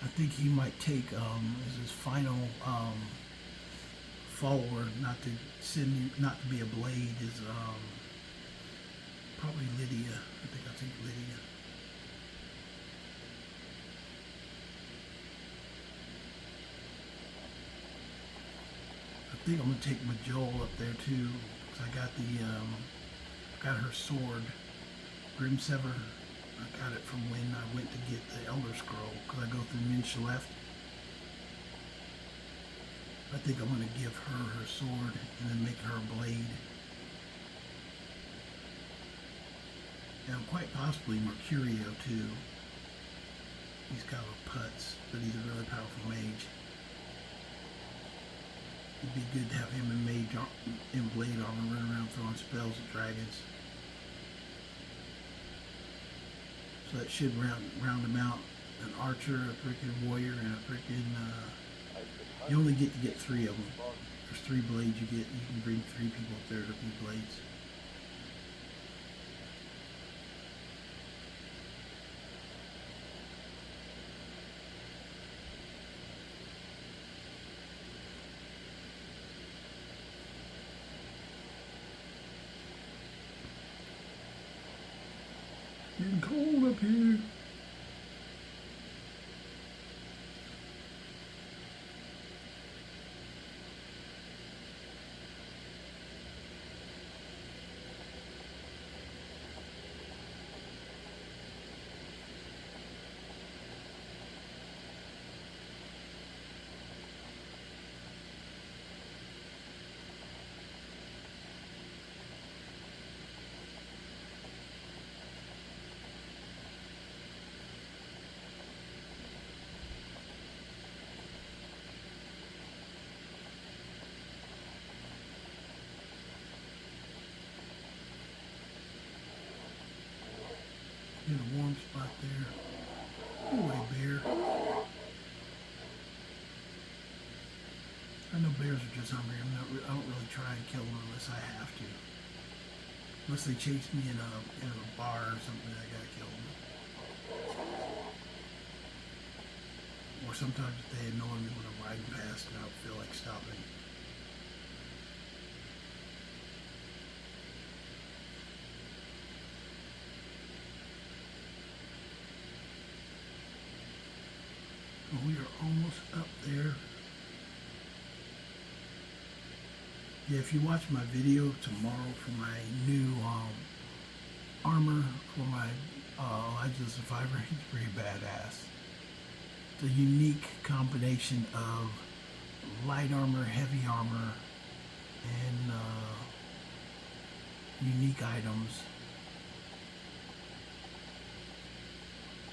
I think he might take as his final follower, not to be a blade, is probably Lydia. I think I'll take Lydia. I think I'm gonna take Majol up there too, because I got got her sword, Grimsever. I got it from when I went to get the Elder Scroll, because I go through Min Shaleft. I think I'm gonna give her sword and then make her a blade. And quite possibly Mercurio too. He's kind of a putz, but he's a really powerful mage. It'd be good to have him in blade armor run around throwing spells at dragons. So that should round him out. An archer, a freaking warrior, and a freaking you only get to get 3 of them. There's 3 blades you get. You can bring 3 people up there to be blades. Getting cold up here. Get a warm spot there. Go away, bear. I know bears are just hungry. I don't really try and kill them unless I have to. Unless they chase me in a bar or something, I gotta kill them. Or sometimes if they annoy me when I'm riding past and I don't feel like stopping. We are almost up there. Yeah, if you watch my video tomorrow for my new armor for my Elijah the Survivor, he's pretty badass. It's a unique combination of light armor, heavy armor, and unique items.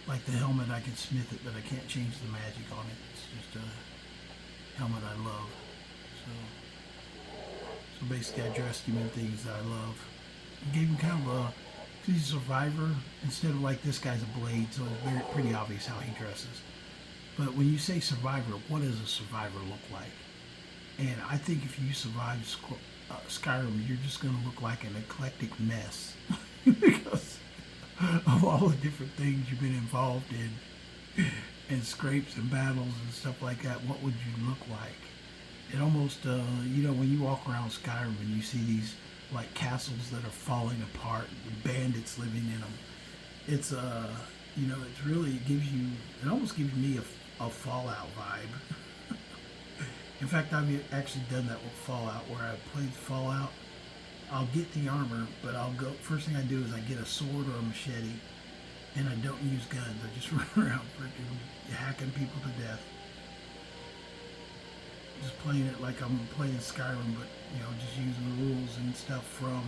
Like the helmet, I can smith it, but I can't change the magic on it. It's just a helmet I love. So, so basically, I dressed him in things that I love. I gave him kind of a, he's a survivor instead of like this guy's a blade, so it's very pretty obvious how he dresses. But when you say survivor, what does a survivor look like? And I think if you survive Skyrim, you're just going to look like an eclectic mess because of all the different things you've been involved in and scrapes and battles and stuff like that. What would you look like? It almost, you know, when you walk around Skyrim and you see these like castles that are falling apart, the bandits living in them. It's you know, it's really it gives you, it almost gives me a Fallout vibe. In fact, I've actually done that with Fallout, where I played Fallout. I'll get the armor, but I'll go. First thing I do is I get a sword or a machete, and I don't use guns. I just run around freaking hacking people to death. Just playing it like I'm playing Skyrim, but you know, just using the rules and stuff from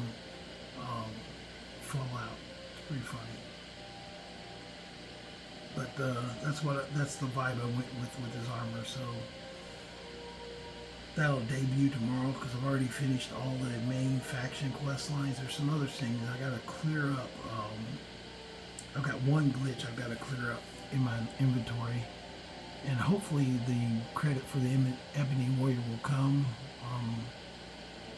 Fallout. It's pretty funny. But that's the vibe I went with his armor. So that'll debut tomorrow because I've already finished all the main faction quest lines. There's some other things I gotta clear up. I've got one glitch I've got to clear up in my inventory, and hopefully the credit for the Ebony Warrior will come.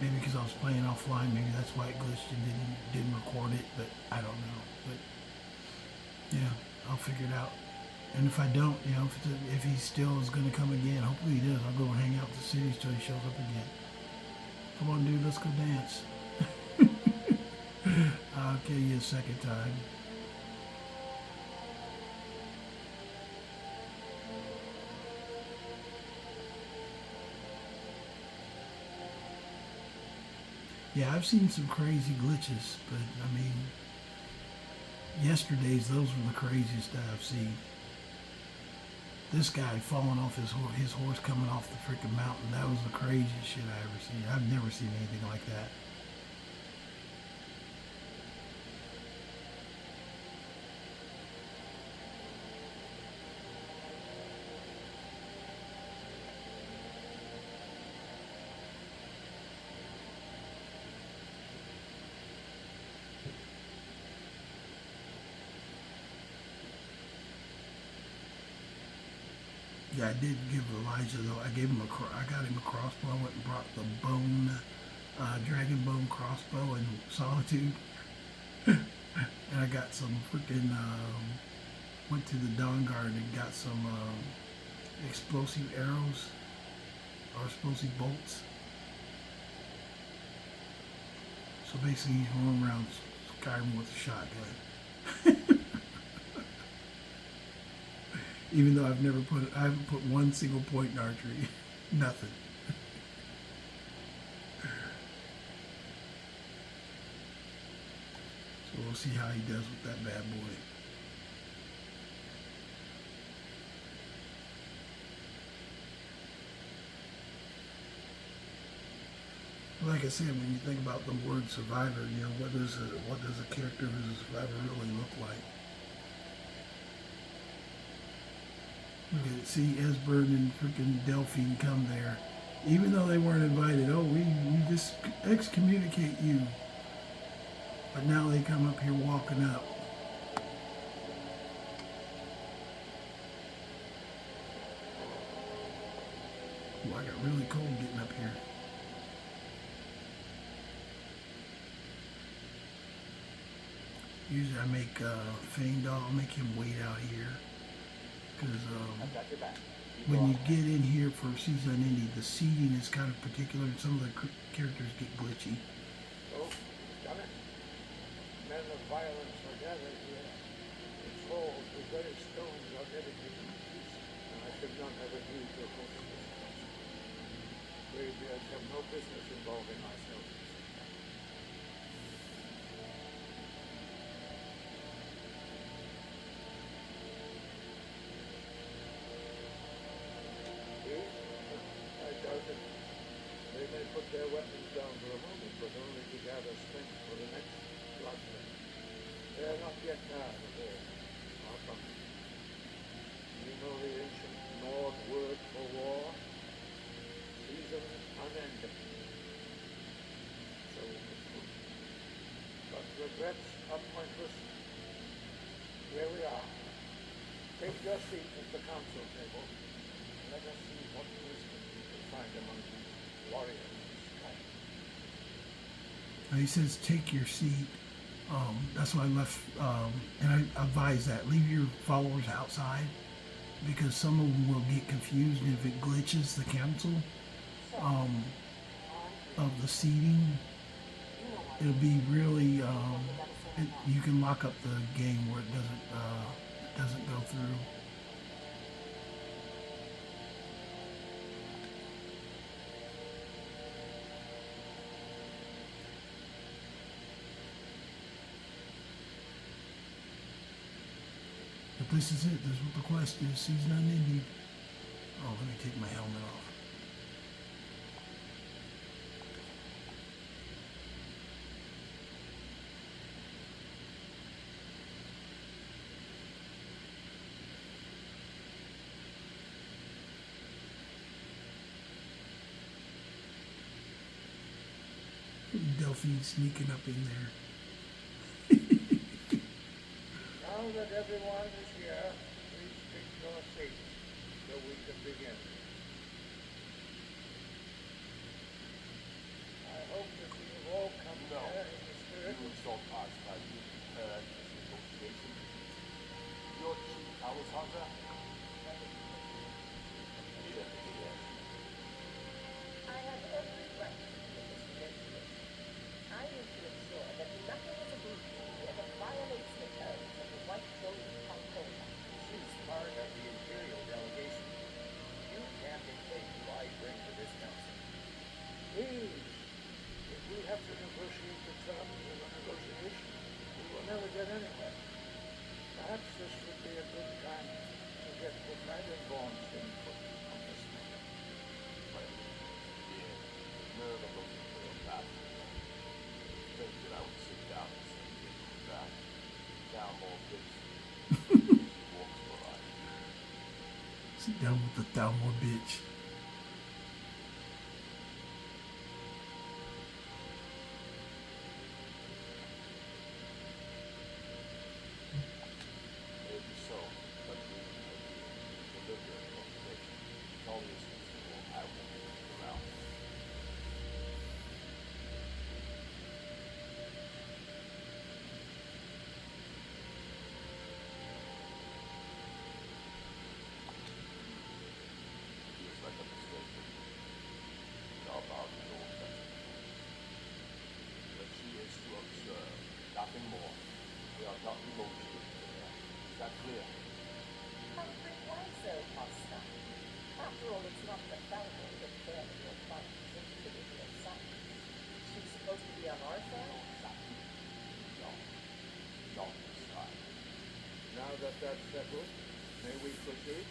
Maybe because I was playing offline, maybe that's why it glitched and didn't record it. But I don't know. But yeah, I'll figure it out. And if I don't, you know, if he still is going to come again, hopefully he does. I'll go hang out in the cities till he shows up again. Come on, dude, let's go dance. I'll kill you a second time. Yeah, I've seen some crazy glitches, but I mean, yesterday's, those were the craziest I've seen. This guy falling off his horse coming off the freaking mountain, that was the craziest shit I ever seen. I've never seen anything like that. Yeah, I did give Elijah though. I got him a crossbow. I went and brought the Dragonborn crossbow in Solitude, and I got some freaking. Went to the Dawn Guard and got some explosive arrows or explosive bolts. So basically, he's rolling around Skyrim with a shotgun. Even though I haven't put one single point in archery. Nothing. So we'll see how he does with that bad boy. Like I said, when you think about the word survivor, you know, what does a character who's a survivor really look like? Look at it. See, Esbern and freaking Delphine come there. Even though they weren't invited. Oh, we just excommunicate you. But now they come up here walking up. Ooh, I got really cold getting up here. Usually I make Feindal, I'll make him wait out here. Because when you get in here for Season Unending, the seating is kind of particular and some of the characters get glitchy. Oh, done it. Men of violence are gathered here. Its walls with very stones are dedicated to peace, and I should not have agreed to host this function. Greybeards have no business involving ourselves. I doubt it. They may put their weapons down for a moment, but only to gather strength for the next bloodlet. They are not yet tired of war. Far from it. You know the ancient Nord word for war? Season unending. So it was good. But regrets are pointless. Here we are. Take your seat at the council table. Let us see what wisdom you can find among these warriors of Skyrim. He says, take your seat. That's why I left, and I advise that. Leave your followers outside because some of them will get confused, and if it glitches the council of the seating, it'll be really, you can lock up the game where it doesn't go through. But this is it. This is what the quest is. Season Unending. Oh, let me take my helmet off. Delphine sneaking up in there. Now that everyone is here, please take your seats so we can begin. I hope that you have all come here in the spirit. You insult us by being prepared for this negotiation. Your chief house hunter? I have every right to this negotiation. I need to ensure that nothing is agreed to that violates the terms of the White Rose Concord. She's part of the Imperial delegation. You can't dictate who I bring to this council. Please, if we have to negotiate the terms of a negotiation, we will never get anywhere. Perhaps this would be a good time to get the Dragonborn's input on this matter. Yeah, the nerve of those Imperial bastards. Think that I would sit down and say, that down more bitch. Walks for life. Sit down with the Thalmor bitch. Maybe so, but we deliver your information. All these things will have them around. Feels like a mistake. How about the old sentiment? That she is to observe, nothing more. We are not negotiating here. Is that clear? Humphrey, why so hostile? After all, it's not the Falcon that fairly will fight his individual son. She's supposed to be on our side? No. Not this time. Now that that's settled, may we proceed?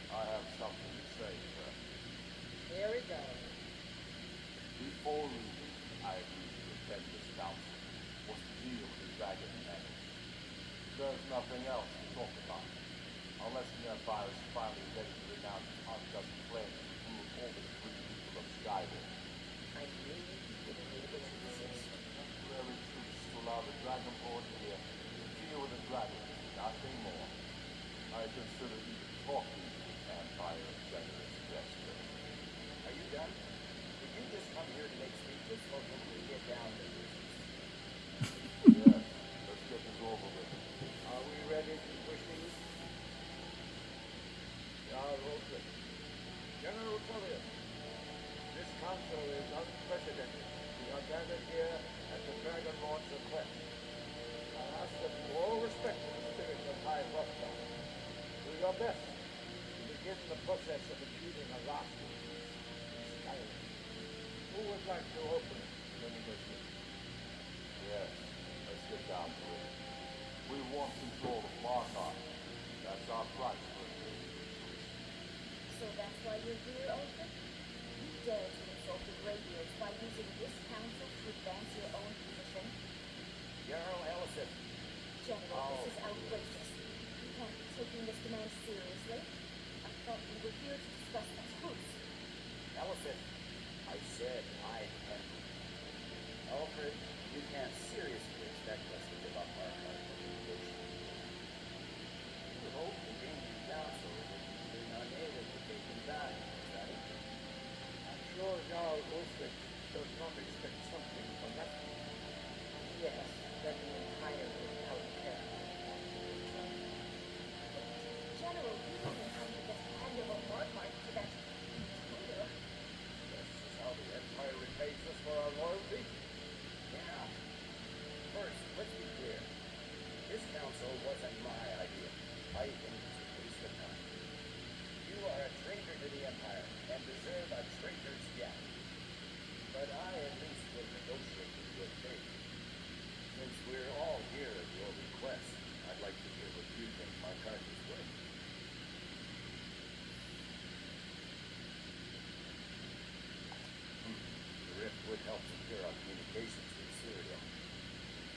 I have something to say, sir. Here we go. The only reason I agreed to attend this council was to deal with the dragon menace. There's nothing else to talk about. Unless the Empire is finally ready to renounce its unjust claims to rule over the free people of Skyrim. I knew you would be able to resist. Temporary truce to allow the Dragonborn here to deal with the dragon, nothing more. I consider even talking to the Empire a generous gesture. Are you done? Did you just come here to make speeches, or can we get down to business? Yes, let's get this over with. Are we ready to proceed? Open. General Tullius, this council is unprecedented. We are gathered here at the Dragonborn's request. I ask that you all respect the spirit of High Hrothgar. Do your best to begin the process of achieving a lasting peace in Skyrim. Who would like to open the negotiation? Yes, let's get down to it. We want control of Markarth. That's our price for a peace. So that's why you're here, Ulfric? You dare to insult the Greybeards by using this council to advance your own position? Jarl Ellison. General, this is outrageous. You can't be taking this demand seriously. I thought we were here to discuss the truce. Ellison, I said I'd handle it. Alfred, you can't seriously expect us to give up our part of the negotiation. You hope the Gaming Council will be unable to take them back, right? I'm sure Jarl Ulfric does not expect something from that. Yes, that the Empire will out of character. General, you don't know how to just hand over Markarth to that intruder. This is how the Empire repays us for our loyalty. Yeah. First, let's be clear. This council wasn't my idea. I think it's a waste of time. You are a traitor to the Empire and deserve a traitor's death. But I at least will negotiate in good faith. Since we're all here at your request, I'd like to hear what you think my card is worth. The rift would help secure our communications with Syria.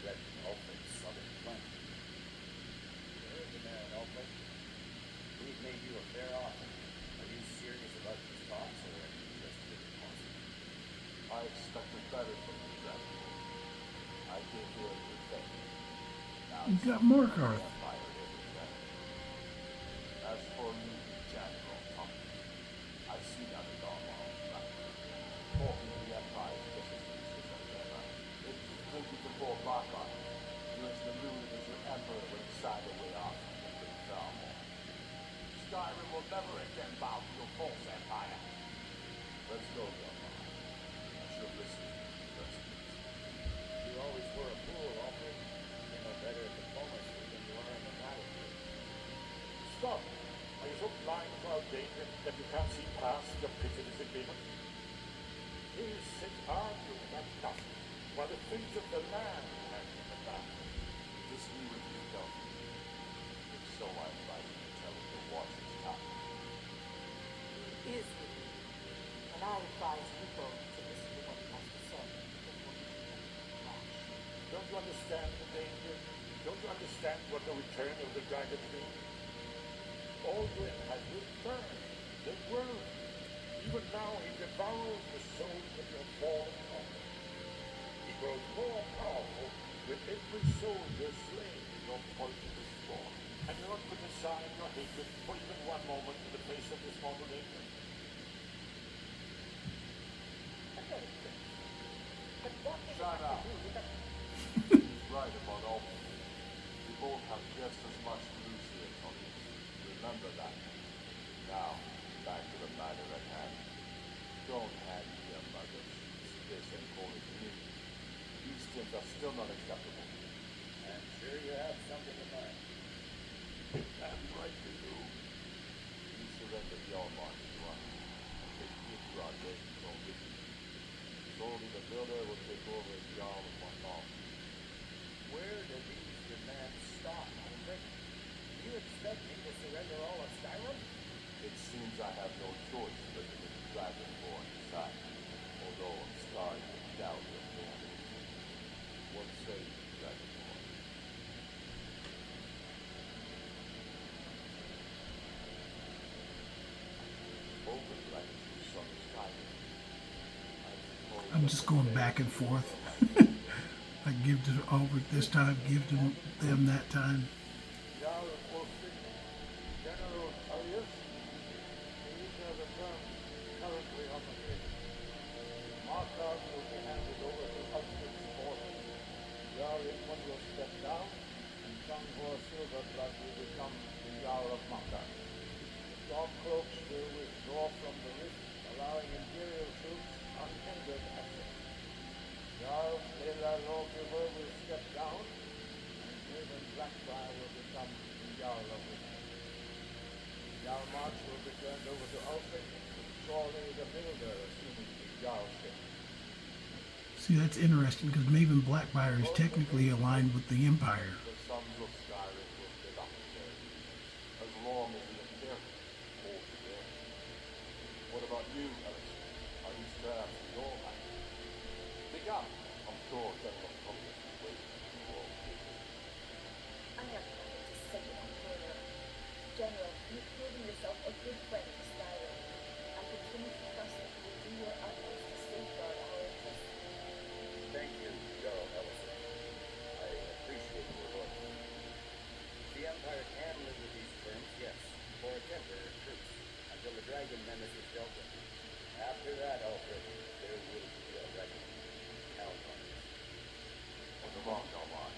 Threaten Ulfric's southern flank. You're the man, Ulfric. We've made you a fair offer. Are you serious about these talks, or are you just being positive? I expected better from you, Dragonborn. I came here to defend you. Now You got the Markarth. Empire here with them. As for you, General Thomas, I see that as all wrong. Talking to the Empire is just as useless as ever. It's good you can fall back on. You're as deluded as your Emperor when he signed away off from the Dragonborn. Skyrim will never again bow to your false Empire. Let's go, Dragonborn. I should have listened to you first. You always were a fool, Alfred. You're no better at diplomacy than you are in the battlefield. Stop! Are you so blind to our danger that you can't see past your petty disagreement? Here you sit arguing about nothing, while the things of the land hang in the balance. Disagree with you, don't you? If so, I invite you to tell him to watch his tongue. Is with you. And I advise you both to listen to what he has to say before you make any rash. Don't you understand the danger? Don't you understand what the return of the dragon means? Aldrin has returned. The world. Even now he devours the souls of your fallen homes. He grows more powerful with every soldier slain in your poisonous war. And you're not putting aside your hatred for even one moment in the face of this mortal danger. Okay, but what does it Shut have up. to do with the... He's right about all. We both have just as much to lose here, Tony. Remember that. Now, back to the matter at hand. Don't hand me a mug of this and call it me. These things are still not acceptable. I'm sure you have something in mind. Damn right you do. You surrender the Almighty to us. Take the project and go with you. Solely the builder will take over as Jarl of one law. Where do these demands stop, Alfred? Do you expect me to surrender all of Skyrim? It seems I have no choice but to let the Dragonborn decide, although I'm starting to doubt your loyalty. What say you, Dragonborn? Spoken like a true son of Skyrim. I suppose I'm just going back and forth. I give to Ulfric this time, give to them that time. Jarl Ulfric, General Tullius, these are the terms currently on the table. Markarth will be handed over to Ulfric's forces. Jarl Igmund will step down, and Shanghor Silverblood will become the Jarl of Markarth. The Stormcloaks will withdraw from the rift, allowing Imperial troops unhindered access. Jarl Lela Lawgiver will step down, and Raven Blackfire will become the Jarl of Winter. Jarl March will be turned over to Ulfric, with Chorley the Builder assuming the Jarlship. See, that's interesting because Maven Blackfire is technically aligned with the Empire. the sons of Skyrim will live up to their allegiance, as long as the Imperium holds there. What about you, Ellison? Are you these traps in your hand. Speak up. I'm sure General Thomas is waiting for you all to listen. I have nothing to say about Taylor. General, you've proven yourself a good friend to Skyrim. I continue to trust that you will do your utmost to safeguard our interests. Thank you, Jarl Ellison. I appreciate your loyalty. The Empire can live with these terms, yes, for a temporary truce, until the dragon menace is dealt with. After that, Alfred, there will be a reckoning. Count on it. On the wrong, no lie.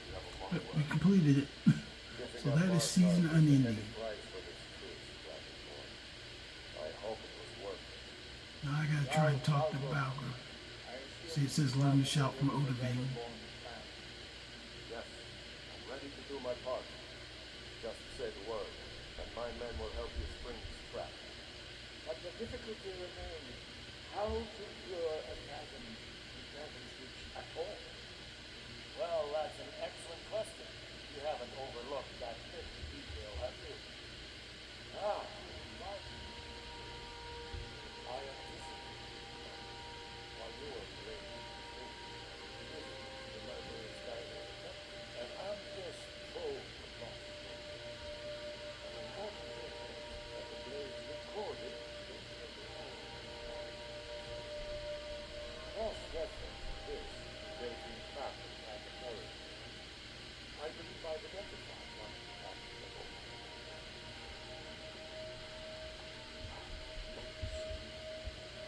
You have a long But way. we completed it. So that is season Unending. Price for this truce, Dragonborn. I hope it was worth it. Now I gotta try and talk to Balgr. See, it says learn to shout from Odahviing. Yes, I'm ready to do my part. Just say the word, and my men will help you spring this trap. But the difficulty remains how to lure a dragon to Dragon's Reach at all. Well, that's an excellent question. You haven't overlooked that bit of detail, have you? Ah, right. I anticipate while you were playing the library of Skyrim, and I'm just told about it. An important thing is that the blade recorded in the cross-reference this dating back to authority. I believe I've identified one of the book.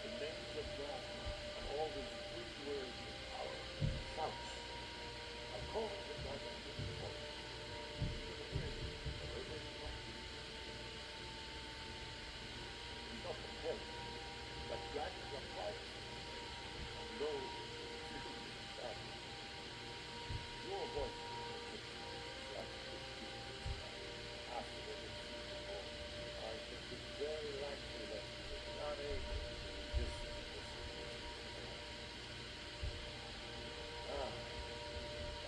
The names of God and all these three words of power, shouts, are calling the dragon to the point. To the ears of every one. It's not compelling, but dragons are fire, and those who choose that. Your voice after the receipt of all, I think it's very likely that you will be unable to resist this.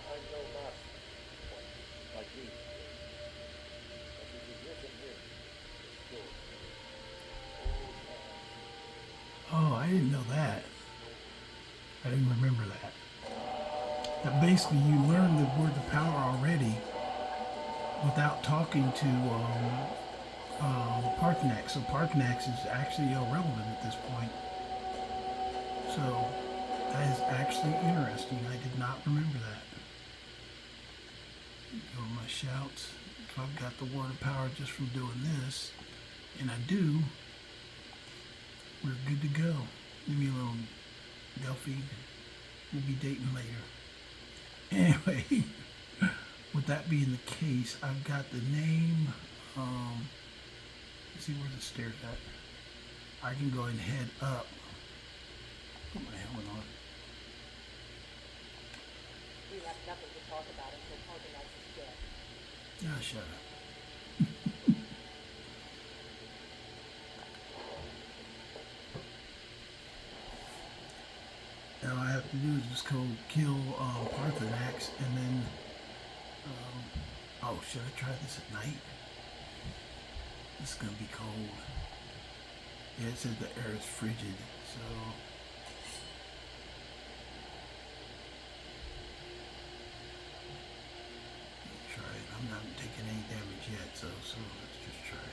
I'm no master, like you. But it is written here, the story. Oh, I didn't know that. I didn't remember that. That basically you learn the word of power already without talking to Parthenax. So Parthenax is actually irrelevant at this point. So that is actually interesting. I did not remember that. Go to my shouts. If I've got the word of power just from doing this, and I do, we're good to go. Leave me alone, Delphi. We'll be dating later. Anyway, with that being the case, I've got the name. Let's see where the stairs at. I can go ahead and head up. Put my helmet on. We have nothing to talk about until Parthenax is dead. Ah, shut up. Now all I have to do is just go kill Parthenax and then. Oh, should I try this at night? It's gonna be cold. Yeah, it says the air is frigid, so. Let's try it. I'm not taking any damage yet, so let's just try it.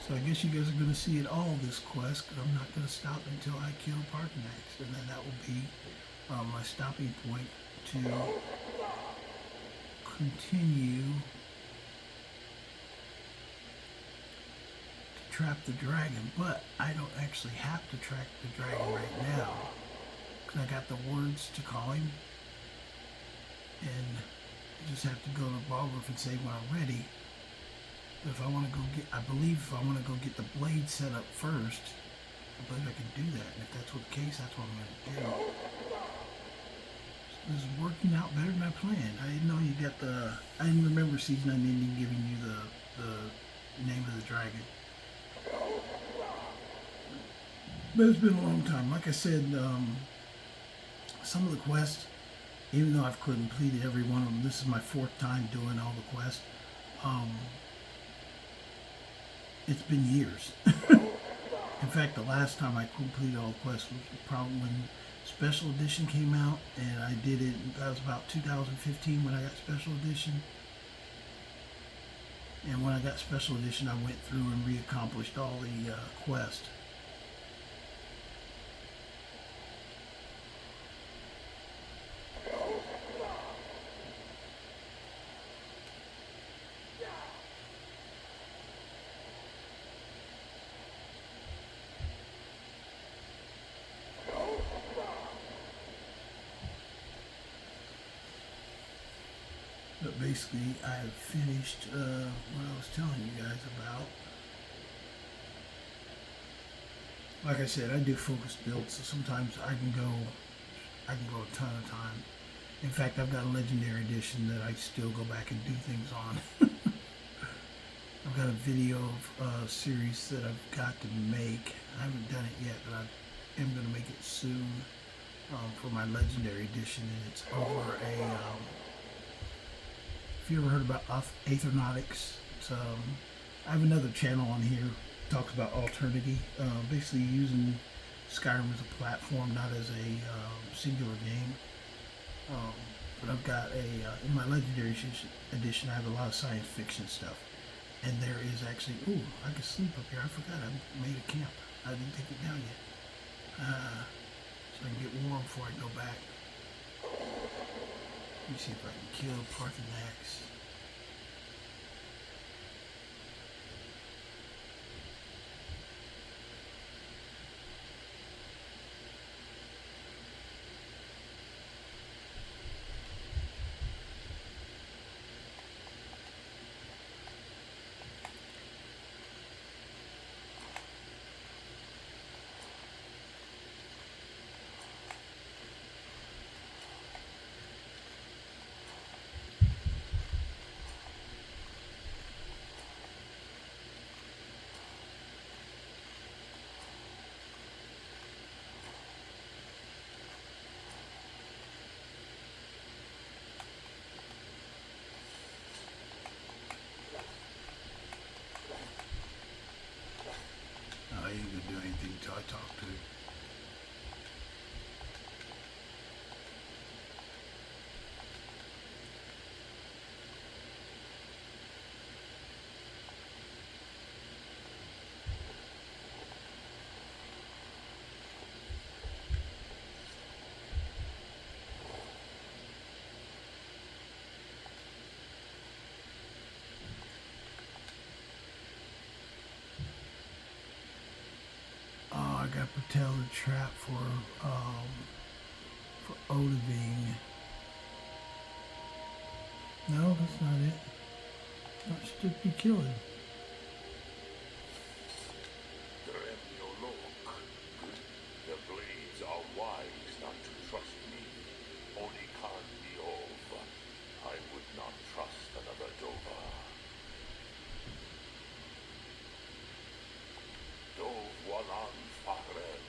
So I guess you guys are going to see it all this quest, because I'm not going to stop until I kill Parthenax, and then that will be my stopping point to continue to trap the dragon. But I don't actually have to trap the dragon right now, because I got the words to call him, and I just have to go to Balgr and say when I'm ready. But if I want to go get, I believe if I want to go get the blade set up first, I believe I can do that. And if that's what the case, that's what I'm going to do. was working out better than I planned. I didn't know you got the. I didn't remember season unending giving you the name of the dragon. But it's been a long time. Like I said, some of the quests, even though I've completed every one of them, this is my fourth time doing all the quests. It's been years. In fact, the last time I completed all the quests was probably when Special Edition came out, and I did it. That was about 2015 when I got Special Edition. And when I got Special Edition, I went through and re-accomplished all the quests. But basically, I have finished what I was telling you guys about. Like I said, I do focused builds, so sometimes I can go a ton of time. In fact, I've got a legendary edition that I still go back and do things on. I've got a video of a series that I've got to make. I haven't done it yet, but I am going to make it soon for my legendary edition, and it's over a. If you ever heard about Aeronautics, I have another channel on here that talks about alternity, basically using Skyrim as a platform, not as a singular game. But I've got in my legendary edition, I have a lot of science fiction stuff, and there is actually, I could sleep up here. I forgot I made a camp. I didn't take it down yet, so I can get warm before I go back. Let me see if I can kill Parthenax. I ain't gonna do anything until I talk to him. I got to tell the trap for Odaving. No, that's not it. That should be killing. The blades are wise not to trust me. Only can be over. I would not trust another Dova. Dove Walan Farel.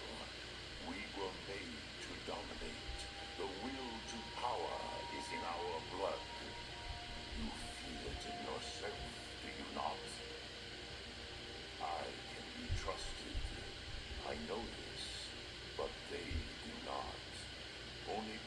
We were made to dominate. The will to power is in our blood. You feel it in yourself, do you not? I can be trusted. I know this, but they do not. Only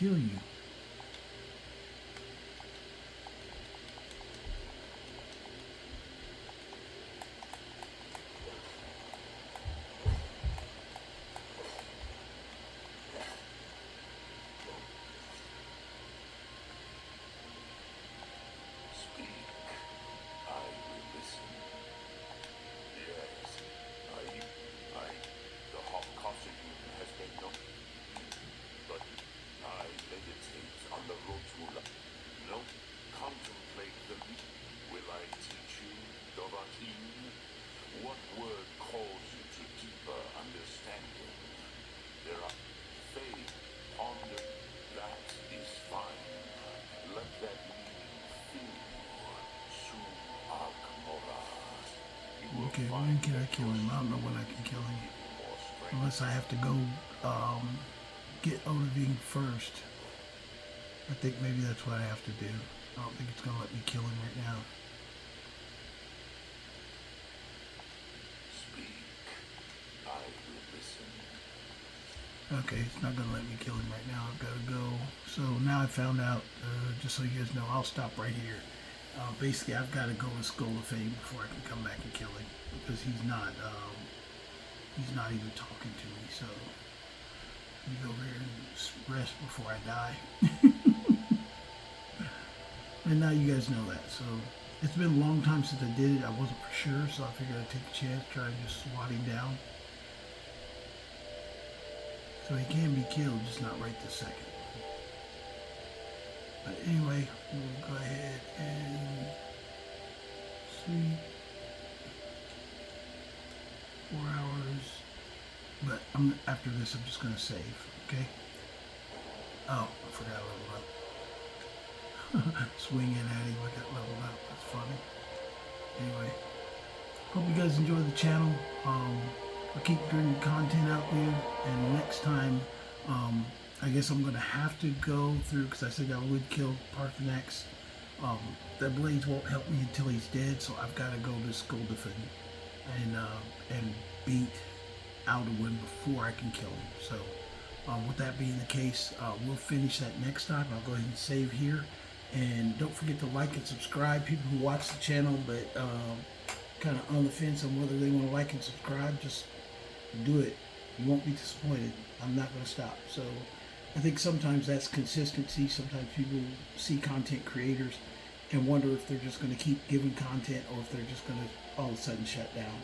kill you. Speak, I will listen. Yes, the hot constitute has been known, but I meditate on the road to life. No, contemplate the meat. Will I teach you, Dorotheen? What word calls you to deeper understanding? There are faith, ponder, that is fine. Let that meaning fill you. Su Akmora. Okay, when can I kill him? I don't know when I can kill him. Unless I have to go get Unending first. I think maybe that's what I have to do. I don't think it's going to let me kill him right now. Speak, I will listen. Okay, it's not going to let me kill him right now. I've got to go. So now I found out, just so you guys know, I'll stop right here. Basically, I've got to go to Skull of Fame before I can come back and kill him. Because he's not even talking to me. So let me go over here and rest before I die. And now you guys know that. So it's been a long time since I did it. I wasn't for sure, so I figured I'd take a chance, try and just swat him down. So he can be killed, just not right this second. But anyway, we'll go ahead and sleep. 4 hours. But after this, I'm just going to save, okay? Oh, I forgot to level up. Swinging at him, I got leveled up. That's funny. Anyway, hope you guys enjoy the channel. I'll keep bringing content out there, and next time, I guess I'm going to have to go through, because I said I would kill Parthenax. The blades won't help me until he's dead, so I've got to go to Skuldafin and beat Alduin before I can kill him. So, with that being the case, we'll finish that next time. I'll go ahead and save here. And don't forget to like and subscribe. People who watch the channel but kind of on the fence on whether they want to like and subscribe, just do it. You won't be disappointed. I'm not going to stop. So I think sometimes that's consistency. Sometimes people see content creators and wonder if they're just going to keep giving content or if they're just going to all of a sudden shut down.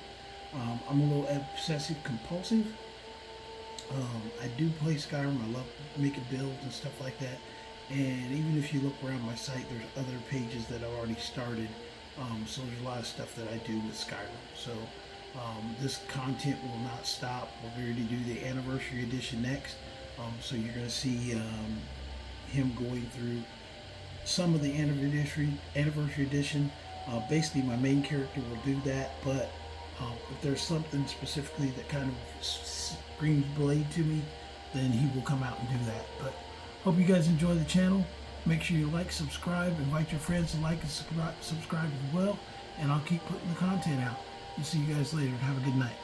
I'm a little obsessive compulsive. I do play Skyrim. I love making builds and stuff like that. And even if you look around my site, there's other pages that I've already started. So there's a lot of stuff that I do with Skyrim. So this content will not stop. We're going to do the anniversary edition next. So you're going to see him going through some of the anniversary edition. Basically, my main character will do that. But if there's something specifically that kind of screams Blade to me, then he will come out and do that. But hope you guys enjoy the channel. Make sure you like, subscribe, invite your friends to like and subscribe as well. And I'll keep putting the content out. We'll see you guys later. Have a good night.